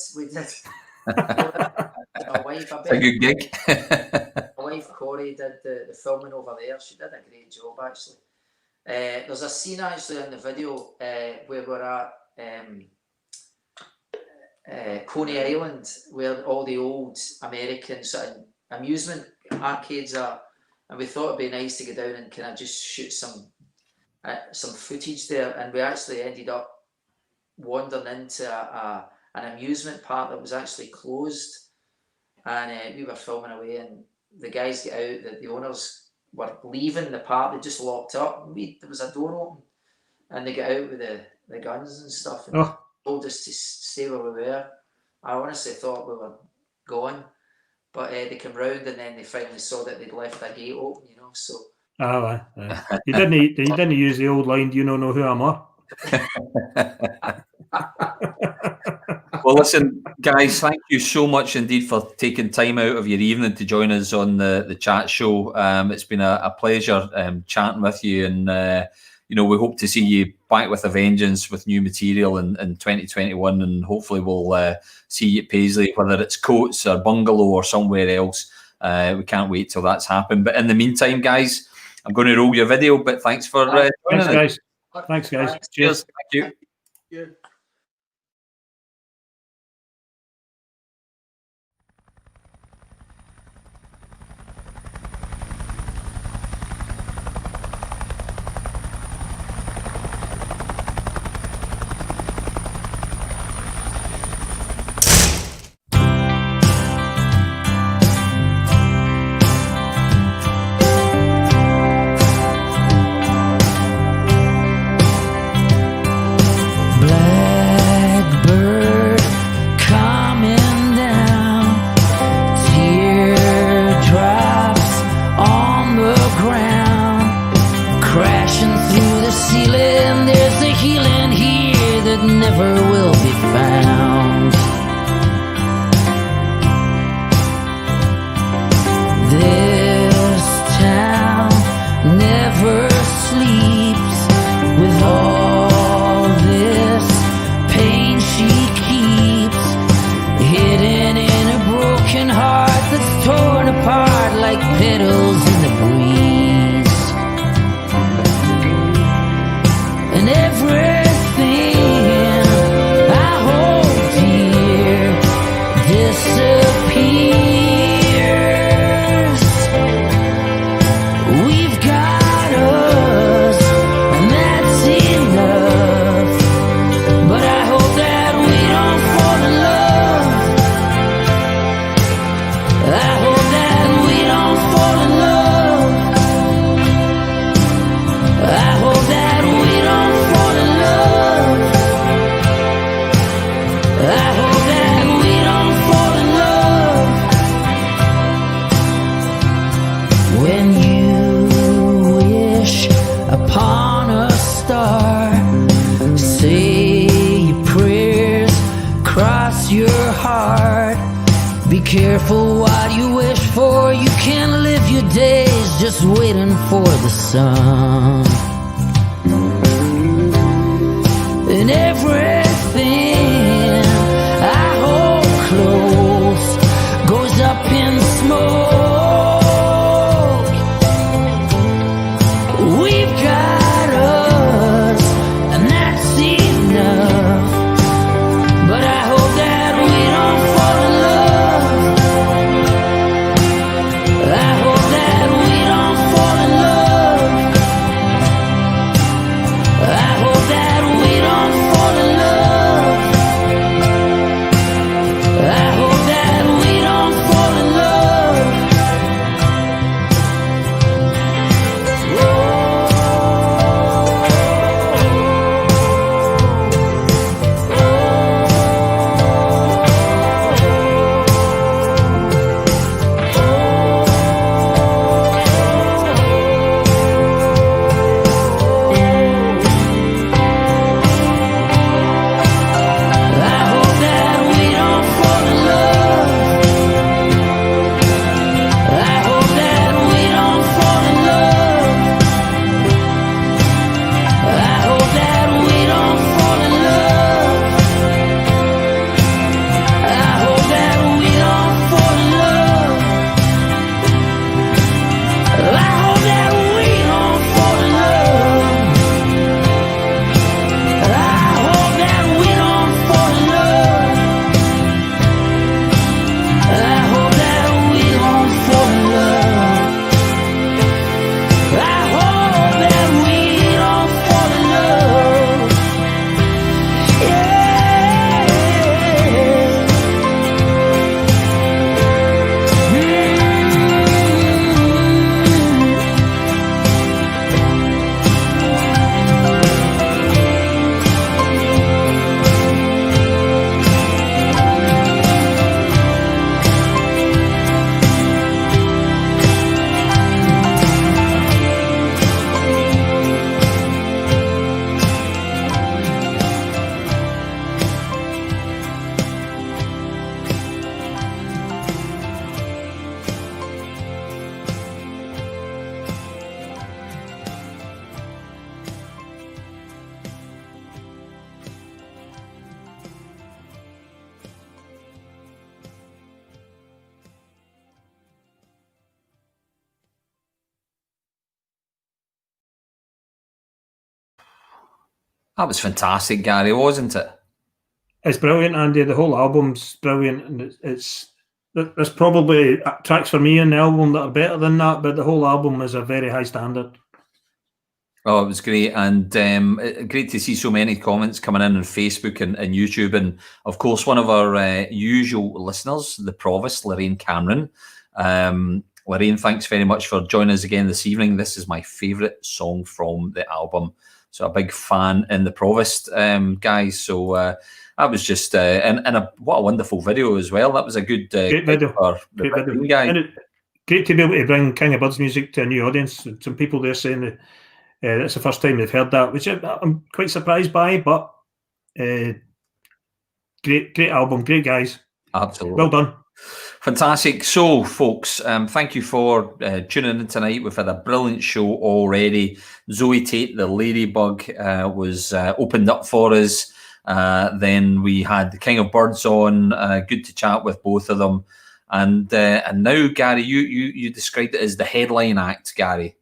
My wife, It's a good gig. my wife Corey did the filming over there. She did a great job, actually. There's a scene actually in the video where we're at Coney Island, where all the old American sort of amusement arcades are, and we thought it'd be nice to go down and kind of just shoot some footage there, and we actually ended up wandering into an amusement park that was actually closed, and we were filming away, and the guys get out, the owners were leaving the park, they just locked up, there was a door open, and they get out with the guns and stuff, and told us to stay where we were. I honestly thought we were gone, but they came round, and then they finally saw that they'd left a gate open, you know, so. Oh, you didn't use the old line, "Do you know who I'm at?" Well, listen, guys, thank you so much indeed for taking time out of your evening to join us on the chat show. It's been a pleasure chatting with you, and we hope to see you back with a vengeance with new material in 2021, and hopefully we'll see you at Paisley, whether it's Coates or Bungalow or somewhere else. We can't wait till that's happened. But in the meantime, guys, I'm going to roll your video, but thanks for joining us. Thanks, guys. Cheers. Thank you. Yeah. Careful what you wish for, you can't live your days just waiting for the sun. And everything I hold close goes up in smoke. We've got us, and that's enough. But I hope that That was fantastic, Gary, wasn't it? It's brilliant, Andy. The whole album's brilliant, and there's probably tracks for me in the album that are better than that, but the whole album is a very high standard. Oh, it was great, and great to see so many comments coming in on Facebook and YouTube, and of course one of our usual listeners, the Provost, Lorraine Cameron. Lorraine, thanks very much for joining us again this evening. This is my favourite song from the album, so a big fan in the Provost, guys. So that was just what a wonderful video as well. That was a good great video for the great video. guy. And great to be able to bring King of Birds music to a new audience. Some people there saying that it's the first time they've heard that, which I'm quite surprised by, but great album, great guys. Absolutely. Well done. Fantastic. So, folks, thank you for tuning in tonight. We've had a brilliant show already. Zoe Tate, the Ladybug, was opened up for us. Then we had the King of Birds on. Good to chat with both of them. And now, Gary, you described it as the headline act, Gary.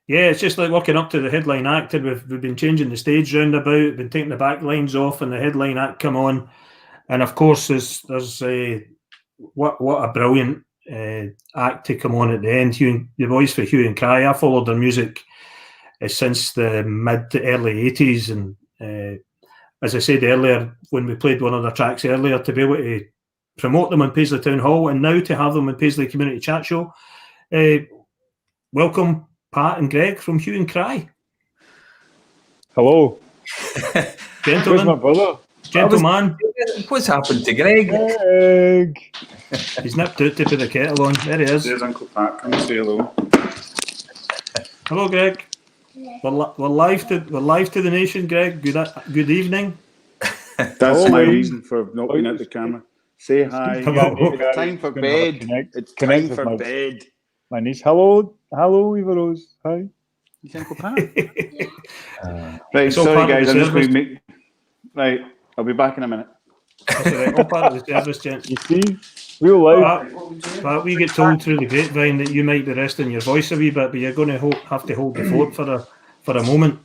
Yeah, it's just like working up to the headline act, and we've been changing the stage roundabout, been taking the back lines off, and the headline act come on. And of course, there's what a brilliant act to come on at the end. The voice for Hue and Cry. I followed their music since the mid to early 80s, and as I said earlier, when we played one of their tracks earlier, to be able to promote them in Paisley Town Hall, and now to have them in Paisley Community Chat Show. Welcome, Pat and Greg from Hue and Cry. Hello. Gentlemen. Where's my brother? Gentleman. What's happened to Greg? Greg. He's nipped out to put the kettle on. There he is. There's Uncle Pat. Come and say hello. Hello, Greg. We're live to the nation, Greg. Good evening. That's my reason for not being at the camera. Say hi. It's time for bed. It's time for bed. My niece. Hello, Eva Rose. Hi. You Uncle Pat? Right, sorry guys, I'm just going to make. Right, I'll be back in a minute. That's all right. All part of the service, gent. You see, real life. But we get told through the grapevine that you might be resting your voice a wee bit, but you're going to have to hold the fort for a moment.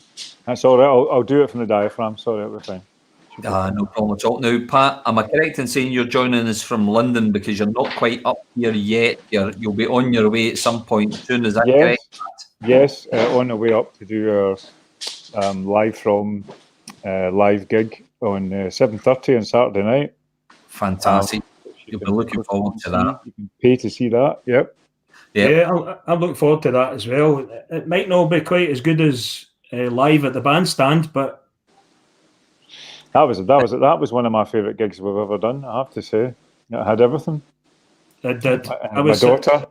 That's all right. I'll do it from the diaphragm. Sorry, it'll be fine. No problem at all. Now, Pat, am I correct in saying you're joining us from London because you're not quite up here yet? You'll be on your way at some point soon. Is that correct, Pat? Yes, on the way up to do our live from live gig on 7:30 on Saturday night. Fantastic. You'll be looking forward to that. You can pay to see that. Yep. Yeah, I'm looking forward to that as well. It might not be quite as good as live at the bandstand, but that was one of my favourite gigs we've ever done. I have to say, it had everything. It did. My daughter.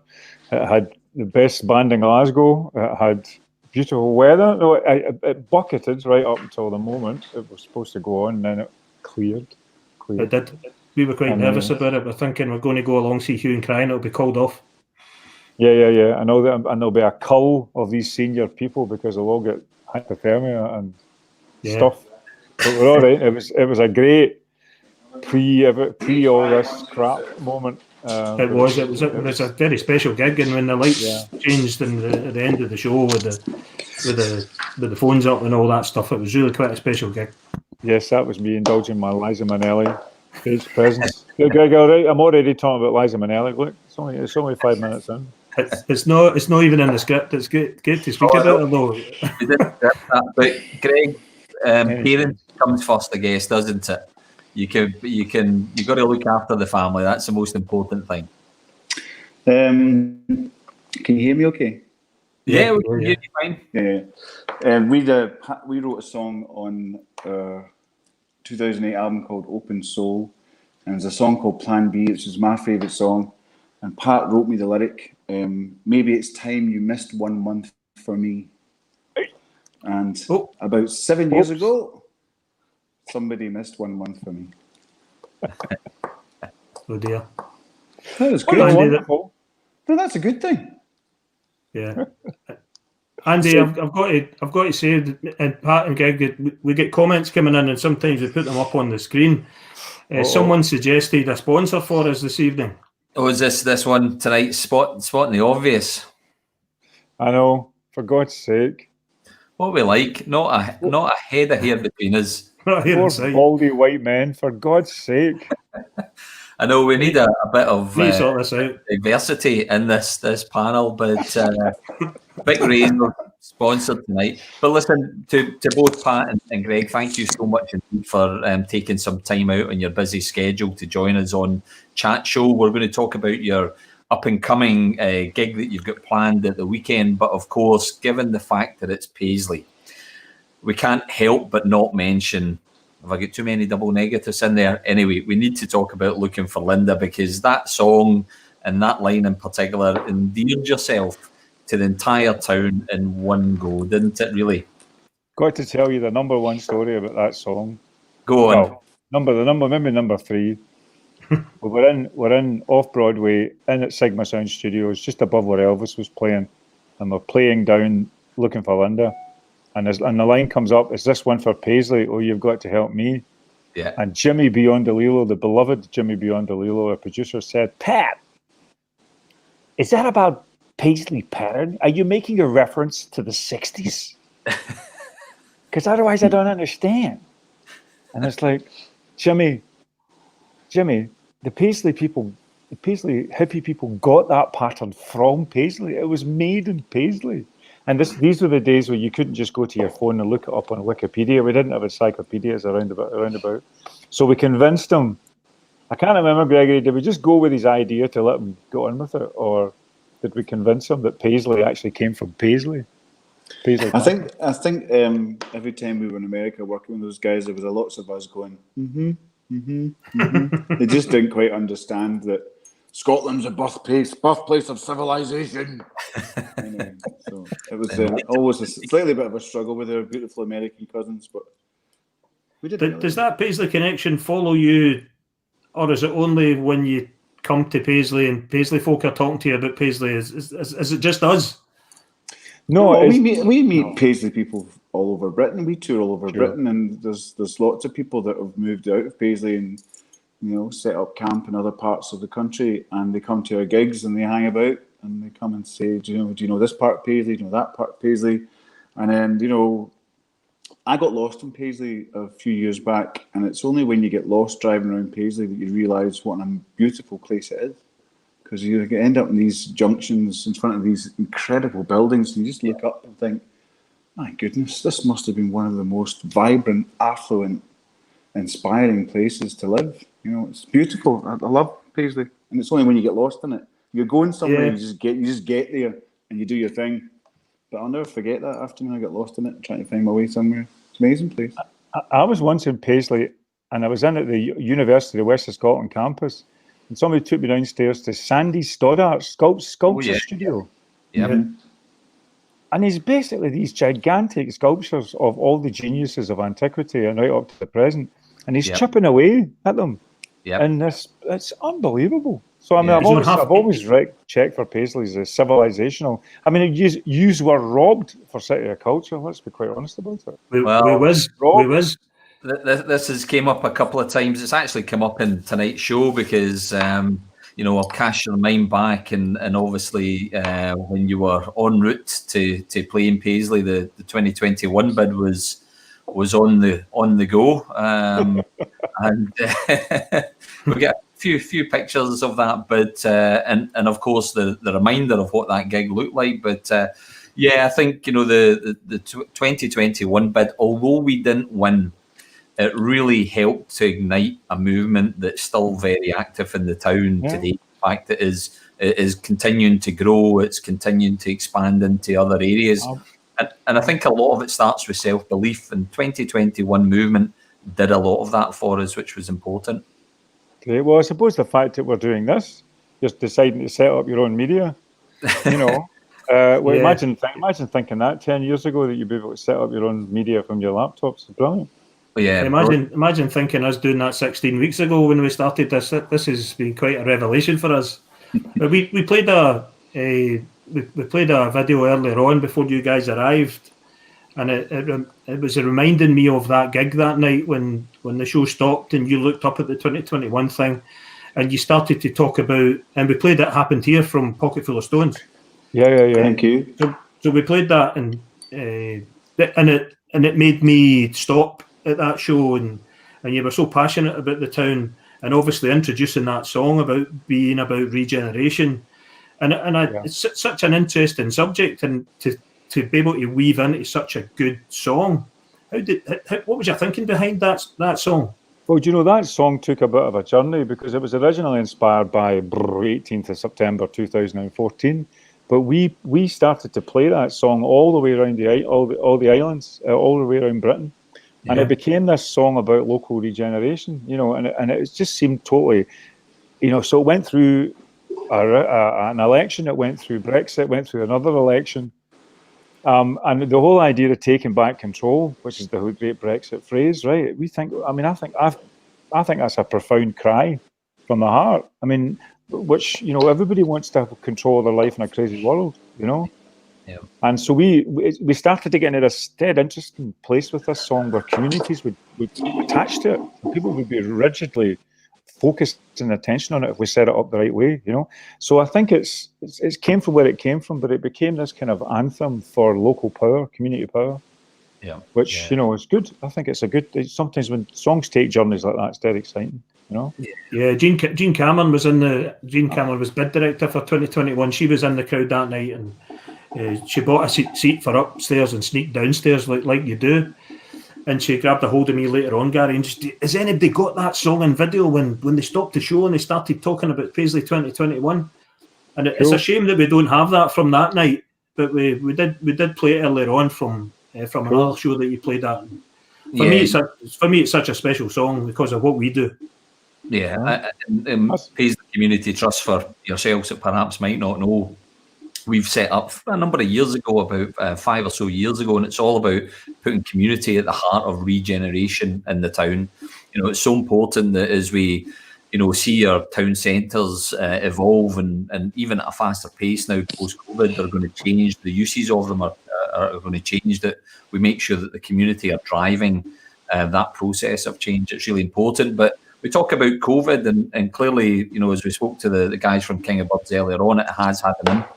It had the best band in Glasgow. It had beautiful weather. No, it bucketed right up until the moment it was supposed to go on, and then it cleared. It did. We were quite nervous about it. We're thinking we're going to go along see Hue and Cry, and it'll be called off. Yeah. I know that, and there'll be a cull of these senior people because they'll all get hypothermia and stuff. But we're all right. It was a great pre all this crap moment. It was a very special gig, and when the lights changed at the end of the show with the phones up and all that stuff, it was really quite a special gig. Yes, that was me indulging my Liza Minnelli stage presence. Yeah, Greg, all right. I'm already talking about Liza Minnelli. Look, it's only 5 minutes in. It's not even in the script. It's good to speak about it though. But Greg, parents comes first, I guess, doesn't it? You got to look after the family. That's the most important thing. Can you hear me okay? Yeah, we can hear you fine. Yeah. We wrote a song on our 2008 album called Open Soul, and there's a song called Plan B, which is my favourite song. And Pat wrote me the lyric, maybe it's time you missed 1 month for me. And about 7 years ago, somebody missed 1 month for me. Oh dear. That was good. Wonderful. No, that's a good thing. Yeah. Andy, I've got to say, and Pat and Greg, we get comments coming in, and sometimes we put them up on the screen. Someone suggested a sponsor for us this evening. Oh, is this one tonight? Spotting the obvious. I know. For God's sake. What we like, not a head of hair between us. Here Four baldy white men, for God's sake. I know we need a bit of Please sort this out. diversity in this panel, but Big Razor sponsored tonight. But listen, to both Pat and Greg, thank you so much indeed for taking some time out on your busy schedule to join us on Chat Show. We're going to talk about your up-and-coming gig that you've got planned at the weekend, but of course, given the fact that it's Paisley, we can't help but not mention, have I got too many double negatives in there? Anyway, we need to talk about Looking for Linda, because that song and that line in particular endeared yourself to the entire town in one go, didn't it really? Got to tell you the number one story about that song. Go on. Well, maybe number 3. we're in off Broadway, in at Sigma Sound Studios, just above where Elvis was playing, and we're playing down Looking for Linda. And the line comes up, is this one for Paisley? Oh, you've got to help me. Yeah. And Jimmy Biondelilo, the beloved Jimmy Biondelilo, our producer, said, Pat, is that about Paisley pattern? Are you making a reference to the 60s? Because otherwise I don't understand. And it's like, Jimmy, the Paisley hippie people got that pattern from Paisley. It was made in Paisley. And these were the days where you couldn't just go to your phone and look it up on Wikipedia. We didn't have encyclopedias around about. So we convinced him. I can't remember, Gregory, did we just go with his idea to let him go on with it? Or did we convince him that Paisley actually came from Paisley? I think every time we were in America working with those guys, there was lots of us going, They just didn't quite understand that Scotland's a birthplace of civilization. Anyway, so it was always a slightly bit of a struggle with our beautiful American cousins, but we did. Does that Paisley connection follow you, or is it only when you come to Paisley and Paisley folk are talking to you about Paisley? Is it just us? No, we meet Paisley people all over Britain. We tour all over Britain, and there's lots of people that have moved out of Paisley and set up camp in other parts of the country, and they come to our gigs and they hang about and they come and say, do you know this part of Paisley? Do you know that part of Paisley? And then, I got lost in Paisley a few years back, and it's only when you get lost driving around Paisley that you realise what a beautiful place it is. Because you end up in these junctions in front of these incredible buildings, and you just look up and think, my goodness, this must have been one of the most vibrant, affluent, inspiring places to live. It's beautiful. I love Paisley, and it's only when you get lost in it. You're going somewhere, you just get there and you do your thing. But I'll never forget that afternoon. I got lost in it, trying to find my way somewhere. It's an amazing place. I was once in Paisley, and I was in at the University of West of Scotland campus, and somebody took me downstairs to Sandy Stoddart's sculpture studio. Yeah. And he's basically these gigantic sculptures of all the geniuses of antiquity and right up to the present, and he's chipping away at them. Yeah, and it's unbelievable. So I mean, I've always checked for Paisley's as civilizational. I mean, you were robbed for City of Culture. Let's be quite honest about it. We was. This has came up a couple of times. It's actually come up in tonight's show because I'll cast your mind back, and obviously when you were en route to play in Paisley, the 2021 bid was on the go, and we get a few pictures of that, but and of course the reminder of what that gig looked like. But I think the 2021 bid, although we didn't win, it really helped to ignite a movement that's still very active in the town today. In fact, it is continuing to grow. It's continuing to expand into other areas. And I think a lot of it starts with self-belief, and 2021 movement did a lot of that for us, which was important. Great. Well, I suppose the fact that we're doing this, just deciding to set up your own media, imagine thinking that 10 years ago that you'd be able to set up your own media from your laptops. It's brilliant. Yeah. Imagine thinking us doing that 16 weeks ago when we started this. This has been quite a revelation for us. we played we played a video earlier on before you guys arrived, and it was reminding me of that gig that night when the show stopped and you looked up at the 2021 thing and you started to talk about, and we played It Happened Here from Pocket Full of Stones. Yeah. Thank you. So we played that, and and it made me stop at that show, and you were so passionate about the town, and obviously introducing that song about being about regeneration, it's such an interesting subject, and to be able to weave into such a good song. What was your thinking behind that song? Well, do you know, that song took a bit of a journey because it was originally inspired by 18th of September 2014, but we started to play that song all the way around all the islands, all the way around Britain, and it became this song about local regeneration, you know, and it just seemed totally, you know, so it went through an election, it went through Brexit, went through another election. And the whole idea of taking back control, which is the great Brexit phrase, right? I think that's a profound cry from the heart. I mean, which, you know, everybody wants to have control of their life in a crazy world, you know? Yeah. And so we started to get into this dead interesting place with this song where communities would attach to it. And people would be rigidly focusing attention on it if we set it up the right way, you know. So I think it came from where it came from, but it became this kind of anthem for local power, community power. Yeah. Which, you know, is good. I think it's a good. Sometimes when songs take journeys like that, it's dead exciting, you know. Yeah, Jean Cameron was was bid director for 2021. She was in the crowd that night, and she bought a seat for upstairs and sneaked downstairs like you do. And she grabbed a hold of me later on, Gary, and just, has anybody got that song in video when they stopped the show and they started talking about Paisley 2021? And it's a shame that we don't have that from that night, but we did play it earlier on from another show that you played at. For me, it's such a special song because of what we do. Yeah, Paisley Community Trust, for yourselves that perhaps might not know, we've set up a number of years ago, about 5 or so years ago, and it's all about putting community at the heart of regeneration in the town. You know, it's so important that as we, you know, see our town centres evolve and even at a faster pace now post-COVID, they're going to change. The uses of them are going to change, that we make sure that the community are driving that process of change. It's really important. But we talk about COVID, and clearly, you know, as we spoke to the guys from King of Birds earlier on, it has had an impact.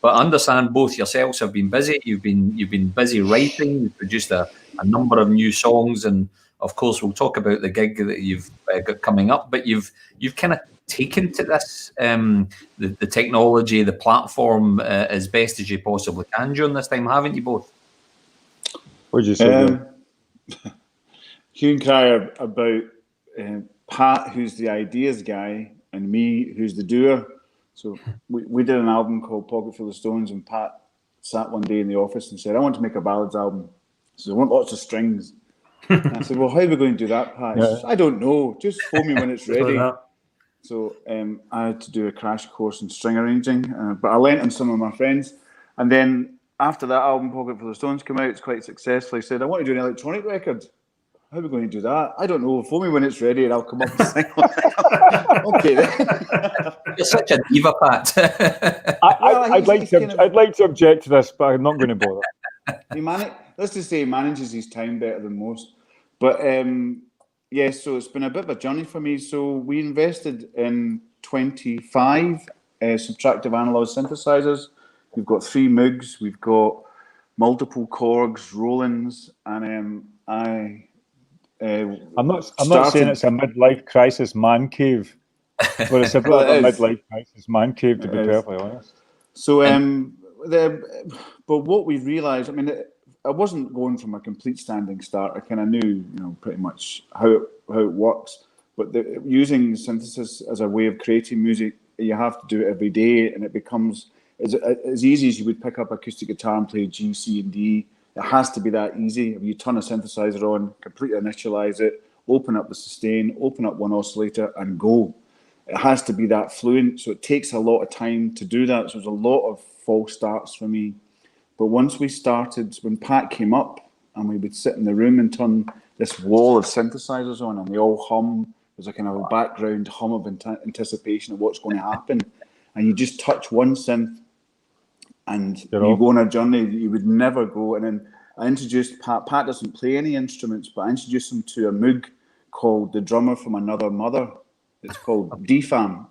But I understand both yourselves have been busy. You've been busy writing. You've produced a number of new songs, and of course, we'll talk about the gig that you've got coming up. But you've kind of taken to this the technology, the platform as best as you possibly can during this time, haven't you both? What did you say? Hugh and Cry about Pat, who's the ideas guy, and me, who's the doer. So we did an album called Pocket Full of Stones, and Pat sat one day in the office and said, I want to make a ballads album. So I want lots of strings. And I said, well, how are we going to do that, Pat? He says, I don't know. Just phone me when it's ready. So I had to do a crash course in string arranging, but I lent on some of my friends. And then after that album, Pocket Full of Stones, came out, it's quite successful. He said, I want to do an electronic record. How are we going to do that? I don't know. Phone me when it's ready and I'll come up and sing. Okay then. You're such a diva, Pat. I'd like to object to this, but I'm not going to bother. Let's just say he manages his time better than most. But so it's been a bit of a journey for me. So we invested in 25 subtractive analog synthesizers. We've got 3 Moogs, we've got multiple Korgs, Rolands, and I'm not saying it's a midlife crisis man cave, but it's a bit of a midlife crisis man cave, to be perfectly honest. So, but what we realised, I mean, I wasn't going from a complete standing start. I kind of knew, you know, pretty much how it works. But using synthesis as a way of creating music, you have to do it every day, and it becomes as easy as you would pick up acoustic guitar and play G, C, and D. It has to be that easy. If you turn a synthesizer on, completely initialize it, open up the sustain, open up one oscillator, and go. It has to be that fluent, so it takes a lot of time to do that. So there's a lot of false starts for me. But once we started, when Pat came up, and we would sit in the room and turn this wall of synthesizers on, and they all hum. There's a kind of a background hum of anticipation of what's going to happen. And you just touch one synth, and you go on a journey that you would never go. And then I introduced Pat. Pat doesn't play any instruments, but I introduced him to a Moog called The Drummer from Another Mother. It's called DFAM.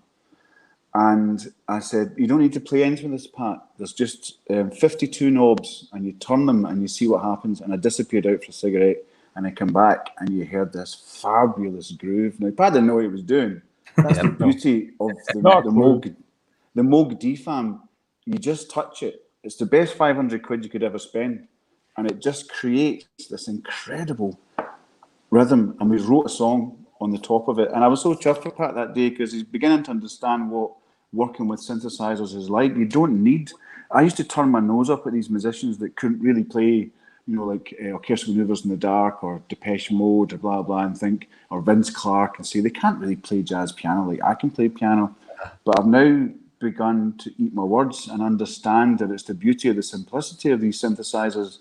And I said, you don't need to play anything with this, Pat. There's just 52 knobs, and you turn them and you see what happens. And I disappeared out for a cigarette, and I come back, and you heard this fabulous groove. Now, Pat didn't know what he was doing. That's the beauty of the Moog DFAM. You just touch it. It's the best 500 quid you could ever spend. And it just creates this incredible rhythm. And we wrote a song on the top of it. And I was so chuffed with Pat that day because he's beginning to understand what working with synthesizers is like. You don't need... I used to turn my nose up at these musicians that couldn't really play, you know, like Orchestral Maneuvers in the Dark or Depeche Mode or blah, blah, and think, or Vince Clarke, and say they can't really play jazz piano like I can play piano. But I've now begun to eat my words and understand that it's the beauty of the simplicity of these synthesizers.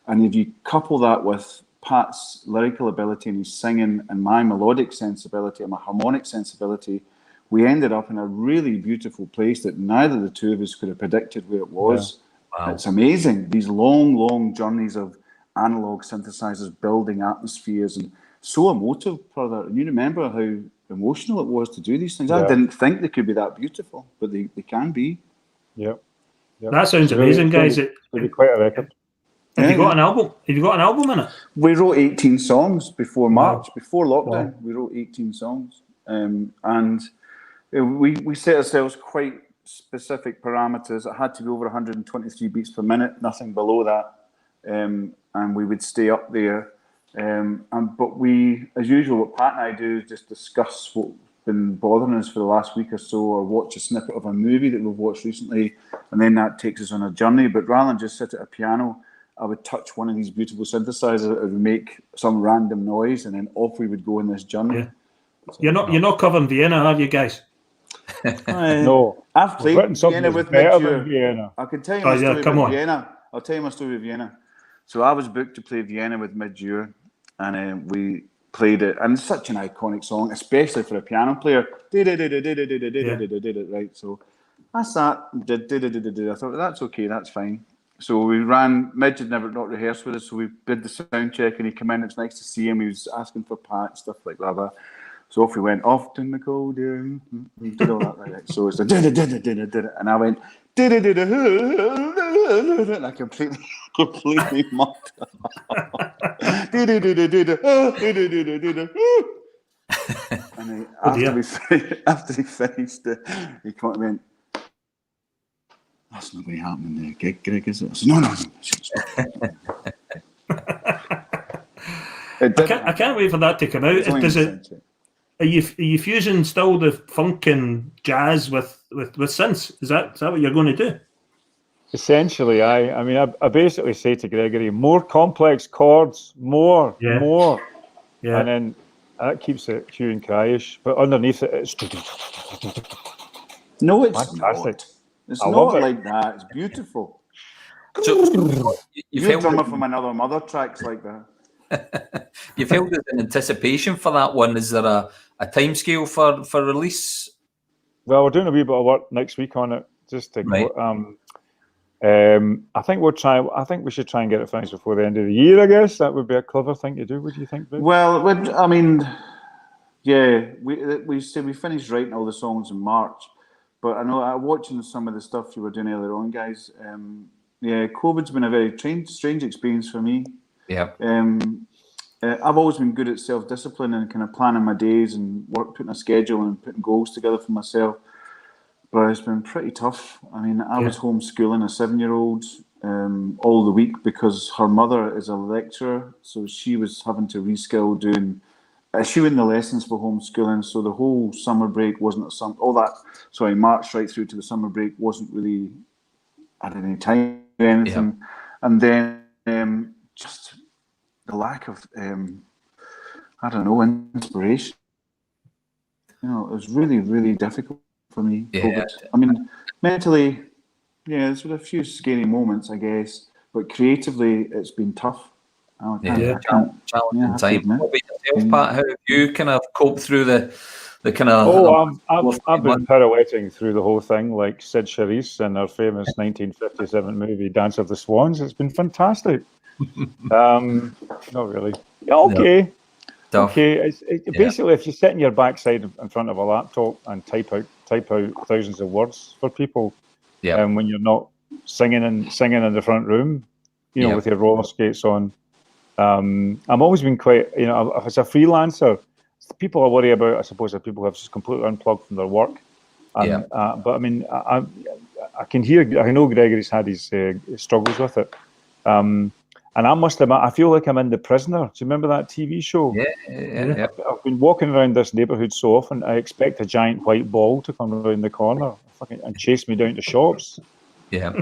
And if you couple that with Pat's lyrical ability and his singing and my melodic sensibility and my harmonic sensibility, we ended up in a really beautiful place that neither of the two of us could have predicted where it was. Yeah. Wow. It's amazing, these long, long journeys of analog synthesizers building atmospheres, and so emotive, brother. And you remember how emotional it was to do these things. Yeah. I didn't think they could be that beautiful, but they can be. Yep. That sounds amazing, guys. It'll be quite a record. Have you got an album? Have you got an album in it? We wrote 18 songs before March, before lockdown. Wow. We wrote 18 songs, and we set ourselves quite specific parameters. It had to be over 123 beats per minute, nothing below that, and we would stay up there. But we, as usual, what Pat and I do is just discuss what's been bothering us for the last week or so, or watch a snippet of a movie that we've watched recently, and then that takes us on a journey. But rather than just sit at a piano, I would touch one of these beautiful synthesizers and make some random noise, and then off we would go in this journey. Yeah. So, you're not covering Vienna, are you guys? No, I've played Vienna with Midyear. I can tell you my story about Vienna. I'll tell you my story of Vienna. So I was booked to play Vienna with Midyear, and we played it, and it's such an iconic song, especially for a piano player. Right, so I sat, I thought that's okay, that's fine. So we ran. Midge had never not rehearsed with us, so we did the sound check, and he came in. It's nice to see him. He was asking for Pat, stuff like that. So off we went, off in the cold air. We did all that like that. So it's like, and I went, and I completely mucked up. And after he finished it, he came up and went, that's not going to happen in the gig, Greg, is it? I said, no. I can't wait for that to come out. Are you fusing still the funk and jazz with synths? Is that what you're going to do? Essentially, I basically say to Gregory, more complex chords, more. Yeah. And then that keeps it hue and cryish, but underneath it, it's no, it's fantastic. Not. It's not like that. It's beautiful. So you're a drummer from another mother tracks like that. You felt there's an anticipation for that one. Is there a time scale for release? Well, we're doing a wee bit of work next week on it, just to right. I think we should try and get it finished before the end of the year. I guess that would be a clever thing to do. What do you think, Vic? Well, I mean, yeah, we finished writing all the songs in March, but I know watching some of the stuff you were doing earlier on, guys. Yeah, COVID's been a very strange experience for me. Yeah. I've always been good at self-discipline and kind of planning my days and putting a schedule and putting goals together for myself. But it's been pretty tough. I mean, I was homeschooling a 7-year-old all the week because her mother is a lecturer, so she was having to reskill doing. She was in the lessons for homeschooling, so the whole summer break wasn't March right through to the summer break wasn't really at any time or anything. Yeah. And then just the lack of, inspiration. You know, it was really, really difficult for me. Yeah. I mean, mentally, there's been a few scary moments, I guess, but creatively, it's been tough. Challenging time. What about yourself, Pat? How have you kind of coped through the kind of? I've been pirouetting through the whole thing like Sid Charisse in her famous 1957 movie Dance of the Swans. It's been fantastic. Not really. Okay. No. Okay. Basically, if you sit on your backside in front of a laptop and type type out thousands of words for people. Yeah. When you're not singing in the front room, with your roller skates on. I'm always been quite, as a freelancer, people I worry about, I suppose, that people have just completely unplugged from their work. And, but I mean, I can hear, I know Gregory's had his struggles with it. And I must admit, I feel like I'm in The Prisoner. Do you remember that TV show? Yeah. I've been walking around this neighbourhood so often, I expect a giant white ball to come around the corner and chase me down to shops. Yeah.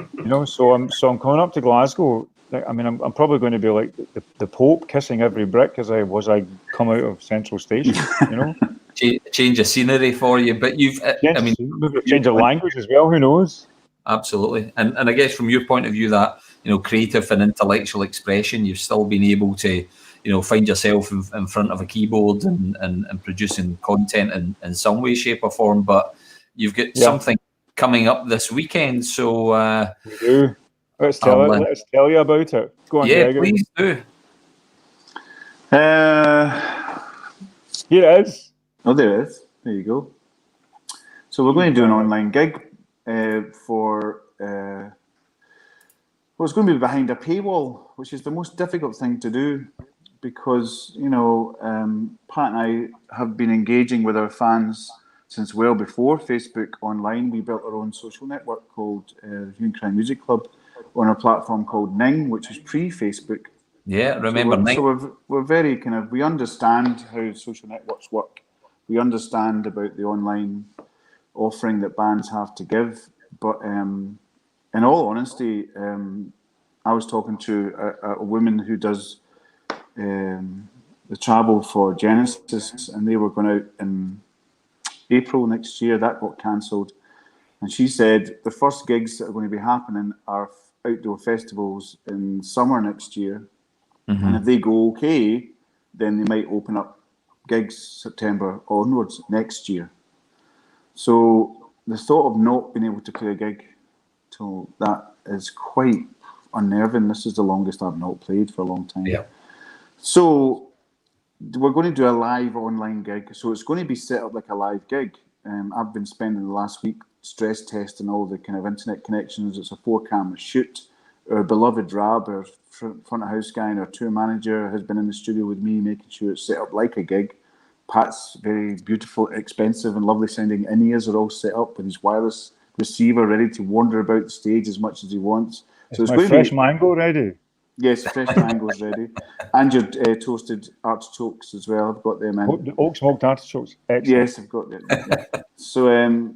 So I'm coming up to Glasgow. I mean, I'm probably going to be like the Pope kissing every brick as I come out of Central Station. Change of scenery for you, but you've. I mean, maybe change of language as well. Who knows? Absolutely, and I guess from your point of view, that creative and intellectual expression, you've still been able to find yourself in front of a keyboard and producing content in some way, shape, or form. But you've got something coming up this weekend, so we do. Let's tell you about it. Go on, Gregory. Please do. Here it is. Oh, there it is. There you go. So we're going to do an online gig for. Well, it's going to be behind a paywall, which is the most difficult thing to do, because Pat and I have been engaging with our fans since well before Facebook online. We built our own social network called Hue and Cry Music Club on a platform called Ning, which is pre-Facebook. Yeah, remember Ning. So we're very we understand how social networks work. We understand about the online offering that bands have to give. But in all honesty, I was talking to a woman who does the travel for Genesis, and they were going out in April next year. That got cancelled. And she said the first gigs that are going to be happening are outdoor festivals in summer next year. Mm-hmm. And if they go okay, then they might open up gigs September onwards next year. So the thought of not being able to play a gig till that is quite unnerving. This is the longest I've not played for a long time. Yeah. So we're going to do a live online gig. So it's going to be set up like a live gig. I've been spending the last week stress testing all the kind of internet connections. It's a 4-camera shoot. Our beloved Rab, our front of house guy and our tour manager, has been in the studio with me, making sure it's set up like a gig. Pat's very beautiful, expensive and lovely sounding in-ears are all set up with his wireless receiver ready to wander about the stage as much as he wants. So it's my fresh mango ready? Yes, fresh mango's ready. And your toasted artichokes as well. I've got them in. Oak smoked artichokes. Excellent. Yes, I've got them. Yeah. So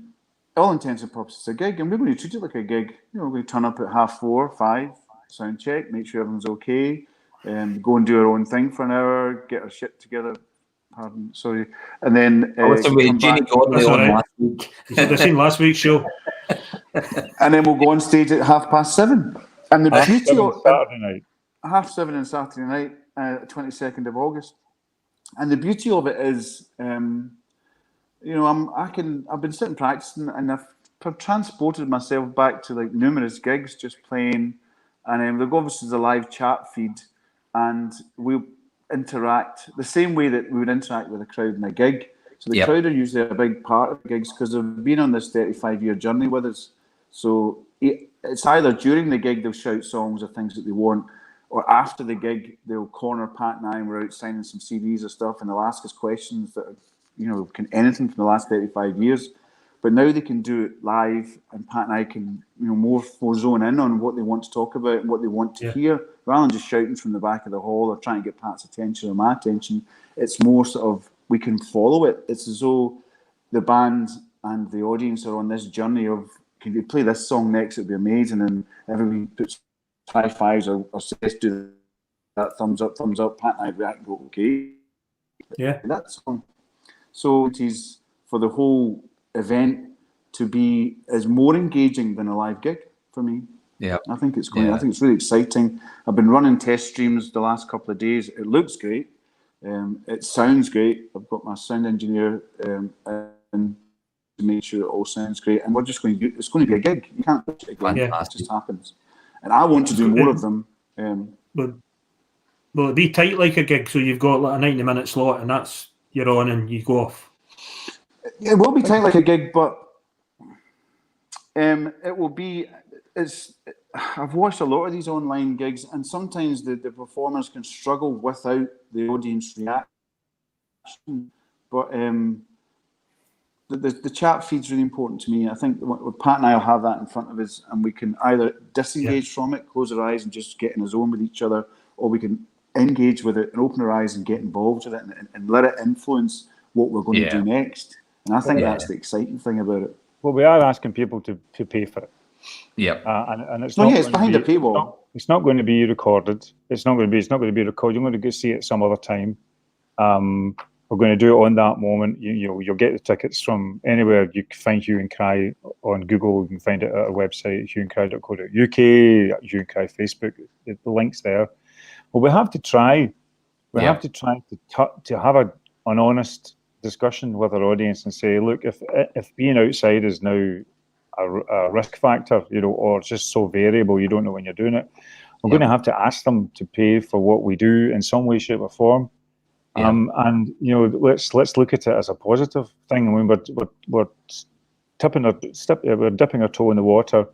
all intents and purposes, a gig, and we're going to treat it like a gig. We're going to turn up at 4:30, 5, sound check, make sure everyone's okay, go and do our own thing for an hour, get our shit together. Pardon, sorry. And then Jeannie Godley on last week. You should have seen last week's show. And then we'll go on stage at 7:30. And the beauty of Saturday night. 7:30 on Saturday night, 22nd of August. And the beauty of it is, I've been sitting practicing, and I've transported myself back to like numerous gigs, just playing, and there's obviously the live chat feed, and we'll interact the same way that we would interact with a crowd in a gig. So the crowd are usually a big part of gigs because they've been on this 35-year journey with us. So it's either during the gig they'll shout songs or things that they want, or after the gig they'll corner Pat and I, and we're out signing some CDs or stuff, and they'll ask us questions that are, anything from the last 35 years. But now they can do it live, and Pat and I can more zone in on what they want to talk about and what they want to hear, rather than just shouting from the back of the hall or trying to get Pat's attention or my attention. It's more sort of, we can follow it. It's as though the band and the audience are on this journey of, can you play this song next? It'd be amazing. And everybody puts high fives or says, do that, thumbs up. Pat and I react and go, okay. Yeah. That song. So it is for the whole event to be as more engaging than a live gig for me. Yeah. I think it's going. I think it's really exciting. I've been running test streams the last couple of days. It looks great. It sounds great. I've got my sound engineer in to make sure it all sounds great. And we're just going to do, it's going to be a gig. You can't watch it again. It just happens. And I want to do more of them. Will it be tight like a gig? So you've got like a 90-minute slot, and that's you're on and you go off. It will be tight like a gig, but It will be. I've watched a lot of these online gigs, and sometimes the performers can struggle without the audience reaction. But the chat feed's really important to me. I think Pat and I will have that in front of us, and we can either disengage from it, close our eyes, and just get in a zone with each other, or we can engage with it and open our eyes and get involved with it, and let it influence what we're going to do next. And I think that's the exciting thing about it. Well, we are asking people to pay for it. Yeah, and it's it's behind a paywall. It's not going to be recorded. It's not going to be recorded. You're going to go see it some other time. We're going to do it on that moment. You'll get the tickets from anywhere. You can find Hue and Cry on Google. You can find it at our website, hueandcry.co.uk, Hue and Cry Facebook. The link's there. Well, we have to try. We have to try to have an honest discussion with our audience and say, look, if being outside is now a risk factor, or it's just so variable, you don't know when you're doing it, we're going to have to ask them to pay for what we do in some way, shape, or form. And let's look at it as a positive thing. I mean, we're dipping our toe in the water,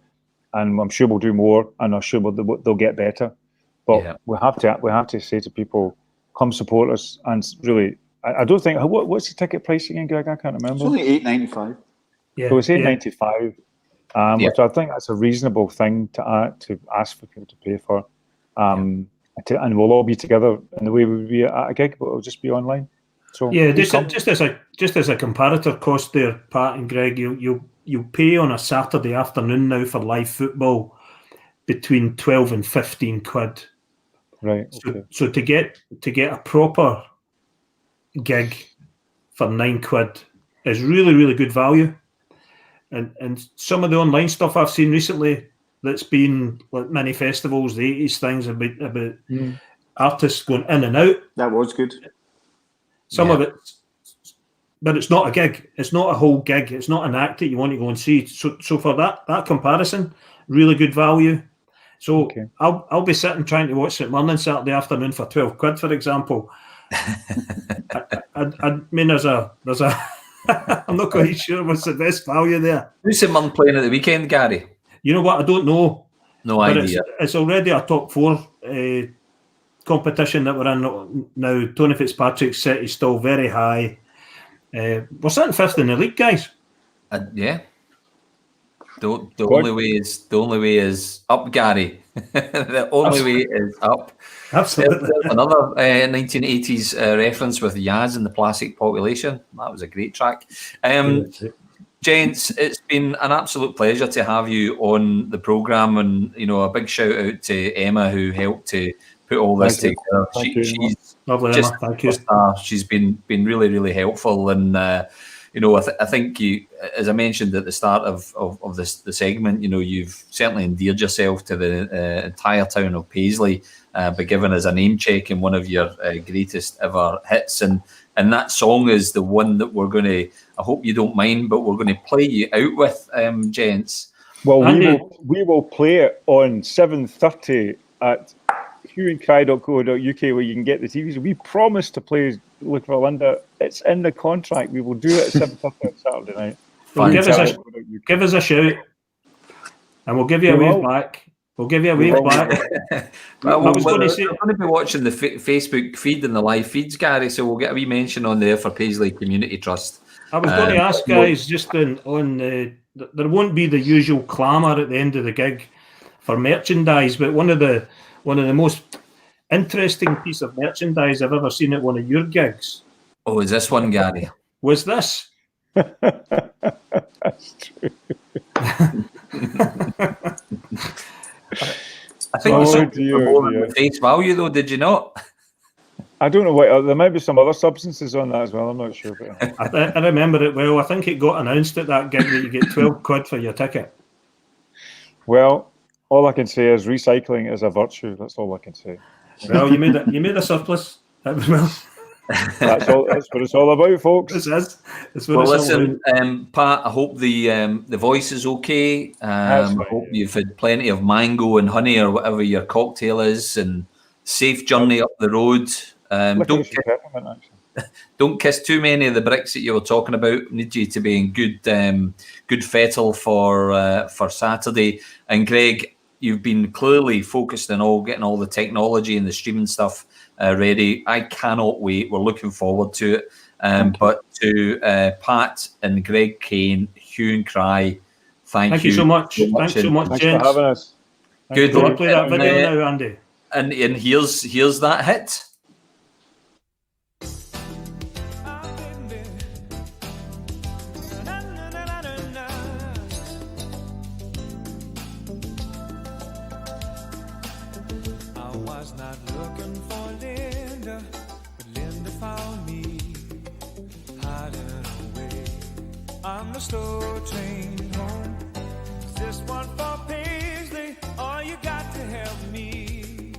and I'm sure we'll do more, and I'm sure they'll get better. But we have to say to people, come support us. And really, I don't think what's the ticket price again, Greg? I can't remember. It's only $8.95. Yeah, so it's $8.95, which I think that's a reasonable thing to ask for people to pay for. And we'll all be together in the way we would be at a gig, but it'll just be online. So just as a comparator cost there, Pat and Greg, you pay on a Saturday afternoon now for live football between 12 and 15 quid. Right. Okay. So to get a proper gig for 9 quid is really, really good value. And some of the online stuff I've seen recently that's been like mini festivals, the 80s things about artists going in and out. That was good. Some of it, but it's not a gig. It's not a whole gig. It's not an act that you want to go and see. So for that comparison, really good value. So I'll be sitting trying to watch St Mirren Saturday afternoon for 12 quid, for example. I mean, there's a I'm not quite sure what's the best value there. Who's St Mirren playing at the weekend, Gary? You know what? I don't know. No idea. It's already a top 4 competition that we're in now. Tony Fitzpatrick's set is still very high. We're sitting 5th in the league, guys. Yeah. The only way is up, Gary. The only way is up. Absolutely. Another 1980s reference with Yaz and the Plastic Population. That was a great track. Gents, it's been an absolute pleasure to have you on the programme, and a big shout out to Emma who helped to put all this together. She's lovely, just Emma. Thank you. She's been really, really helpful, and I think you, as I mentioned at the start of the segment, you've certainly endeared yourself to the entire town of Paisley by giving us a name check in one of your greatest ever hits, and that song is the one that we're going to, I hope you don't mind, but we're going to play you out with, gents. Well, we will play it on 7:30 at hueandcry.co.uk, where you can get the TVs. We promise to play Look for Linda. It's in the contract. We will do it at 7:30 on Saturday night. Well, give us a shout, and we'll give you a wave back. We'll give you a wave back. We're going to be watching the Facebook feed and the live feeds, Gary, so we'll get a wee mention on there for Paisley Community Trust. I was going to ask guys, just on there won't be the usual clamour at the end of the gig for merchandise, but one of the most interesting piece of merchandise I've ever seen at one of your gigs. Oh, is this one, Gary? Was this? That's true. I think you sold more than the face value, though, did you not? I don't know what. There might be some other substances on that as well. I'm not sure. But I remember it well. I think it got announced at that gig that you get 12 quid for your ticket. Well, all I can say is recycling is a virtue. That's all I can say. Well, you made a surplus. That's what it's all about, folks. Listen, Pat, I hope the voice is okay. I hope you've had plenty of mango and honey or whatever your cocktail is, and safe journey up the road. don't kiss too many of the bricks that you were talking about. Need you to be in good fettle for Saturday. And Greg, you've been clearly focused on getting all the technology and the streaming stuff ready. I cannot wait. We're looking forward to it. But to Pat and Greg Kane, hue and cry, thank you so much. Thanks so much, Thanks gents. for having us. Good. Go play that video now, Andy. And here's that hit. I was not looking for Linda, but Linda found me, hiding away on the slow train home. Is this one for Paisley? Oh, you got to help me.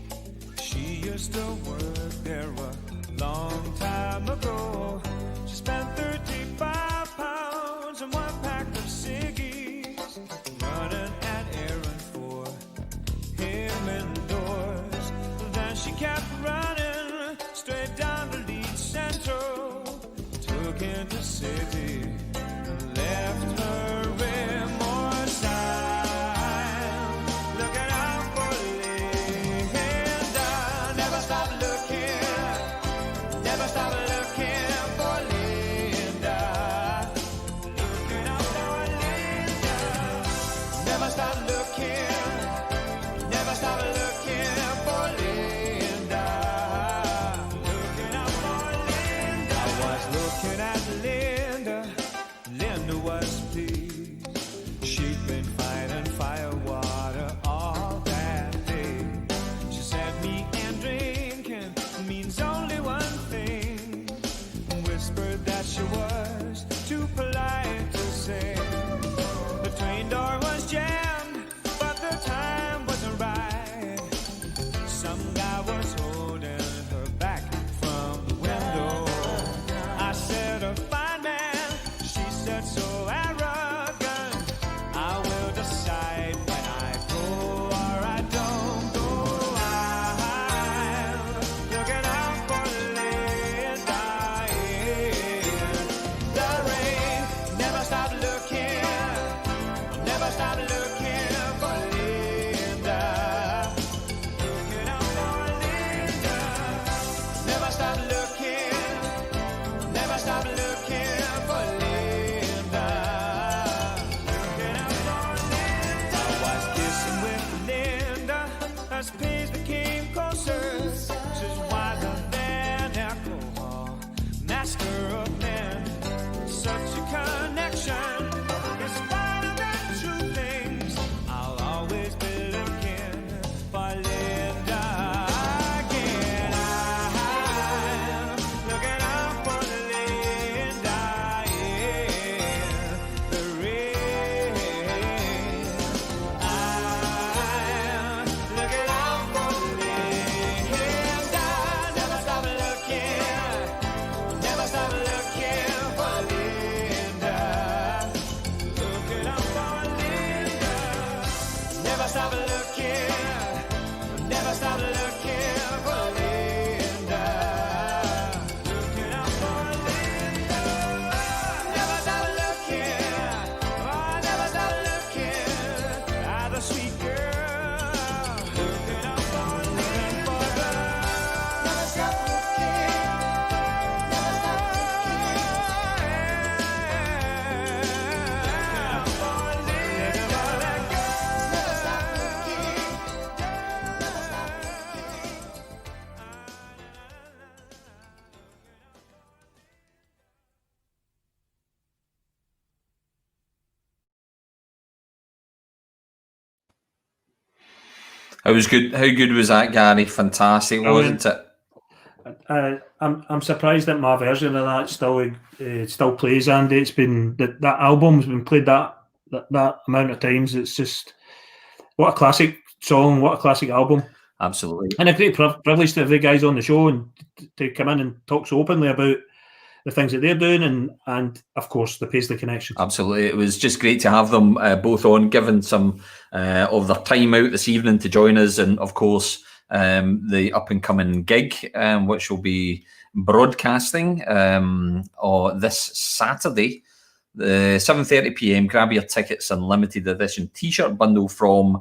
She used to work there a long time ago. She spent 35 pounds and one pack of ciggies, running an errand for him indoors. Then she kept running straight down to Leeds Central, took into city and left her remorse. I'm looking out for Linda. Never stop looking, never stop looking for Linda. Looking out for Linda. Never stop looking, never stop looking for Linda. Looking out for Linda. I was looking at Linda. Linda was pleased. She'd been fighting fire water all that day. She said me and drinking means only one thing. Whispered that she was too polite to say. The train door was jammed, but the time wasn't right. Some guy was holding her back from the window. I said, a fine man. She said, so arrogant. I will decide when I go or I don't go. I'm looking out for Linda in the rain. Never stop looking, never stop looking for Linda. Looking out for Linda. Never stop looking, never stop looking for Linda. Looking out for Linda. I was kissing with Linda as Paisley came closer. She's wiser than alcohol, master of men. Such a connection. In spite of the true things, I'll always be looking for Linda again. I'm looking out for Linda in the rain. I'm looking out for Linda. Never stop looking, never stop looking for Linda. Looking out for Linda. Never stop looking, never stop looking for Linda. Looking out for Linda. Never stop looking, oh, never stop looking at the sweet girl. Looking out for Linda. Never stop looking, never stop It was good. How good was that, Gary? Fantastic, wasn't it? I'm surprised that my version of that still plays, Andy. It's been that album's been played that amount of times. It's just what a classic song, what a classic album. Absolutely. And a great privilege to have the guys on the show and to come in and talk so openly about the things that they're doing and of course the Paisley connection. Absolutely. It was just great to have them both on, given some of their time out this evening to join us, and of course the up-and-coming gig, which will be broadcasting this Saturday, the 7:30 p.m. Grab your tickets and limited edition T-shirt bundle from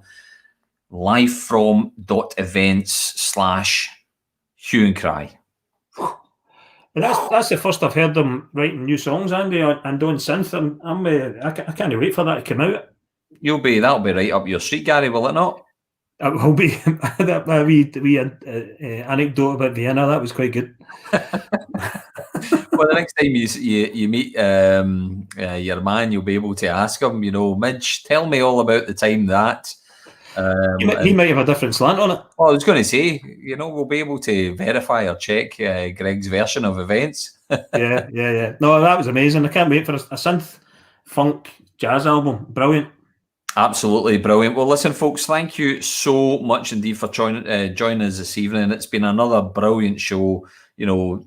livefrom.events/hue and cry. That's the first I've heard them writing new songs, Andy, and doing synth. I can't wait for that to come out. That'll be right up your street, Gary, will it not? It will be. That wee anecdote about Vienna, that was quite good. Well, the next time you meet your man, you'll be able to ask him, Midge, tell me all about the time that. He might have a different slant on it. Well, I was going to say, we'll be able to verify or check Greg's version of events. Yeah. No, that was amazing. I can't wait for a synth funk jazz album. Brilliant. Absolutely brilliant. Well, listen, folks, thank you so much indeed for joining us this evening. It's been another brilliant show.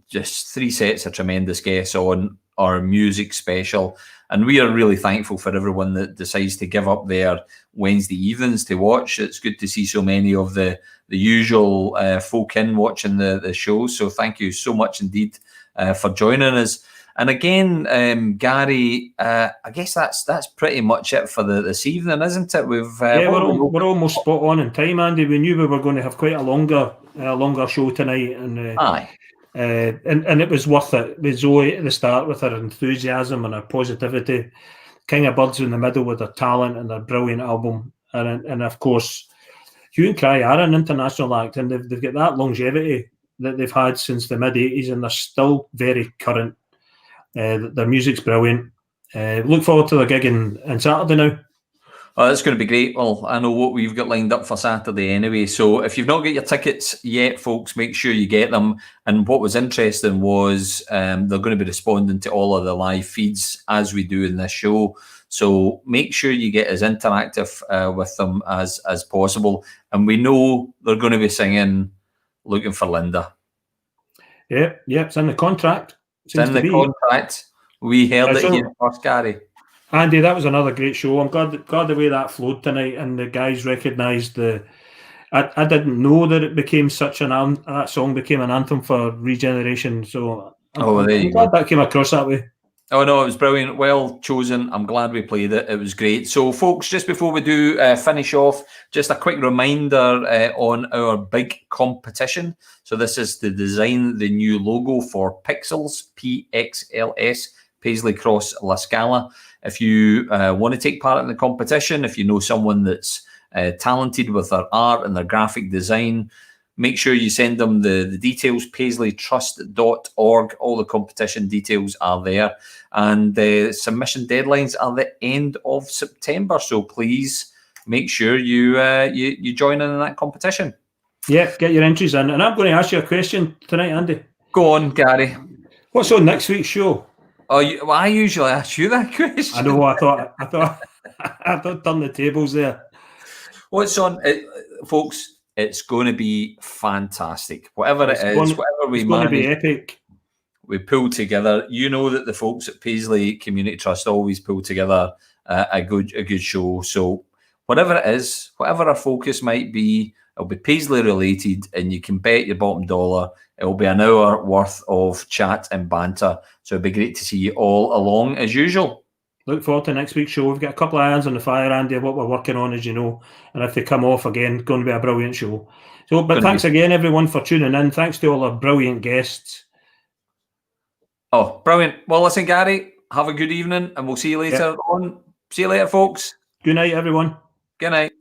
Just 3 sets of tremendous guests on our music special. And we are really thankful for everyone that decides to give up their Wednesday evenings to watch. It's good to see so many of the usual folk in watching the show. So thank you so much indeed for joining us. And again, Gary, I guess that's pretty much it for this evening, isn't it? We're almost spot on in time, Andy. We knew we were going to have quite a longer show tonight, and aye. And it was worth it. With Zoe at the start with her enthusiasm and her positivity, King of Birds in the middle with her talent and their brilliant album, and of course, Hue and Cry are an international act, and they've got that longevity that they've had since the mid-'80s, and they're still very current. Their music's brilliant. Look forward to the gig on Saturday now. Oh, that's going to be great. Well, I know what we've got lined up for Saturday anyway. So if you've not got your tickets yet, folks, make sure you get them. And what was interesting was they're going to be responding to all of the live feeds as we do in this show. So make sure you get as interactive with them as possible. And we know they're going to be singing Looking for Linda. Yeah, it's in the contract. It's in the contract. We heard it here first, Gary. Andy, that was another great show. I'm glad the way that flowed tonight, and the guys recognised I didn't know that it became that song became an anthem for regeneration. So I'm glad that came across that way. Oh no, it was brilliant. Well chosen. I'm glad we played it. It was great. So, folks, just before we do finish off, just a quick reminder on our big competition. So this is to design the new logo for Pixels, PXLS, Paisley Cross La Scala. If you want to take part in the competition, if you know someone that's talented with their art and their graphic design, make sure you send them the details, paisleytrust.org. All the competition details are there. And the submission deadlines are the end of September. So please make sure you join in that competition. Yeah, get your entries in. And I'm going to ask you a question tonight, Andy. Go on, Gary. What's on next week's show? I usually ask you that question. I know. I thought turn the tables there. What's on, folks? It's going to be fantastic. Whatever it is, whatever we manage, it's going to be epic. We pull together. You know that the folks at Paisley Community Trust always pull together a good show. So whatever it is, whatever our focus might be, it'll be Paisley related, and you can bet your bottom dollar it'll be an hour worth of chat and banter. So it'd be great to see you all along as usual. Look forward to next week's show. We've got a couple of irons on the fire, Andy, of what we're working on, as you know. And if they come off again, it's going to be a brilliant show. So, but thanks again, everyone, for tuning in. Thanks to all our brilliant guests. Oh, brilliant. Well, listen, Gary, have a good evening, and we'll see you later on. See you later, folks. Good night, everyone. Good night.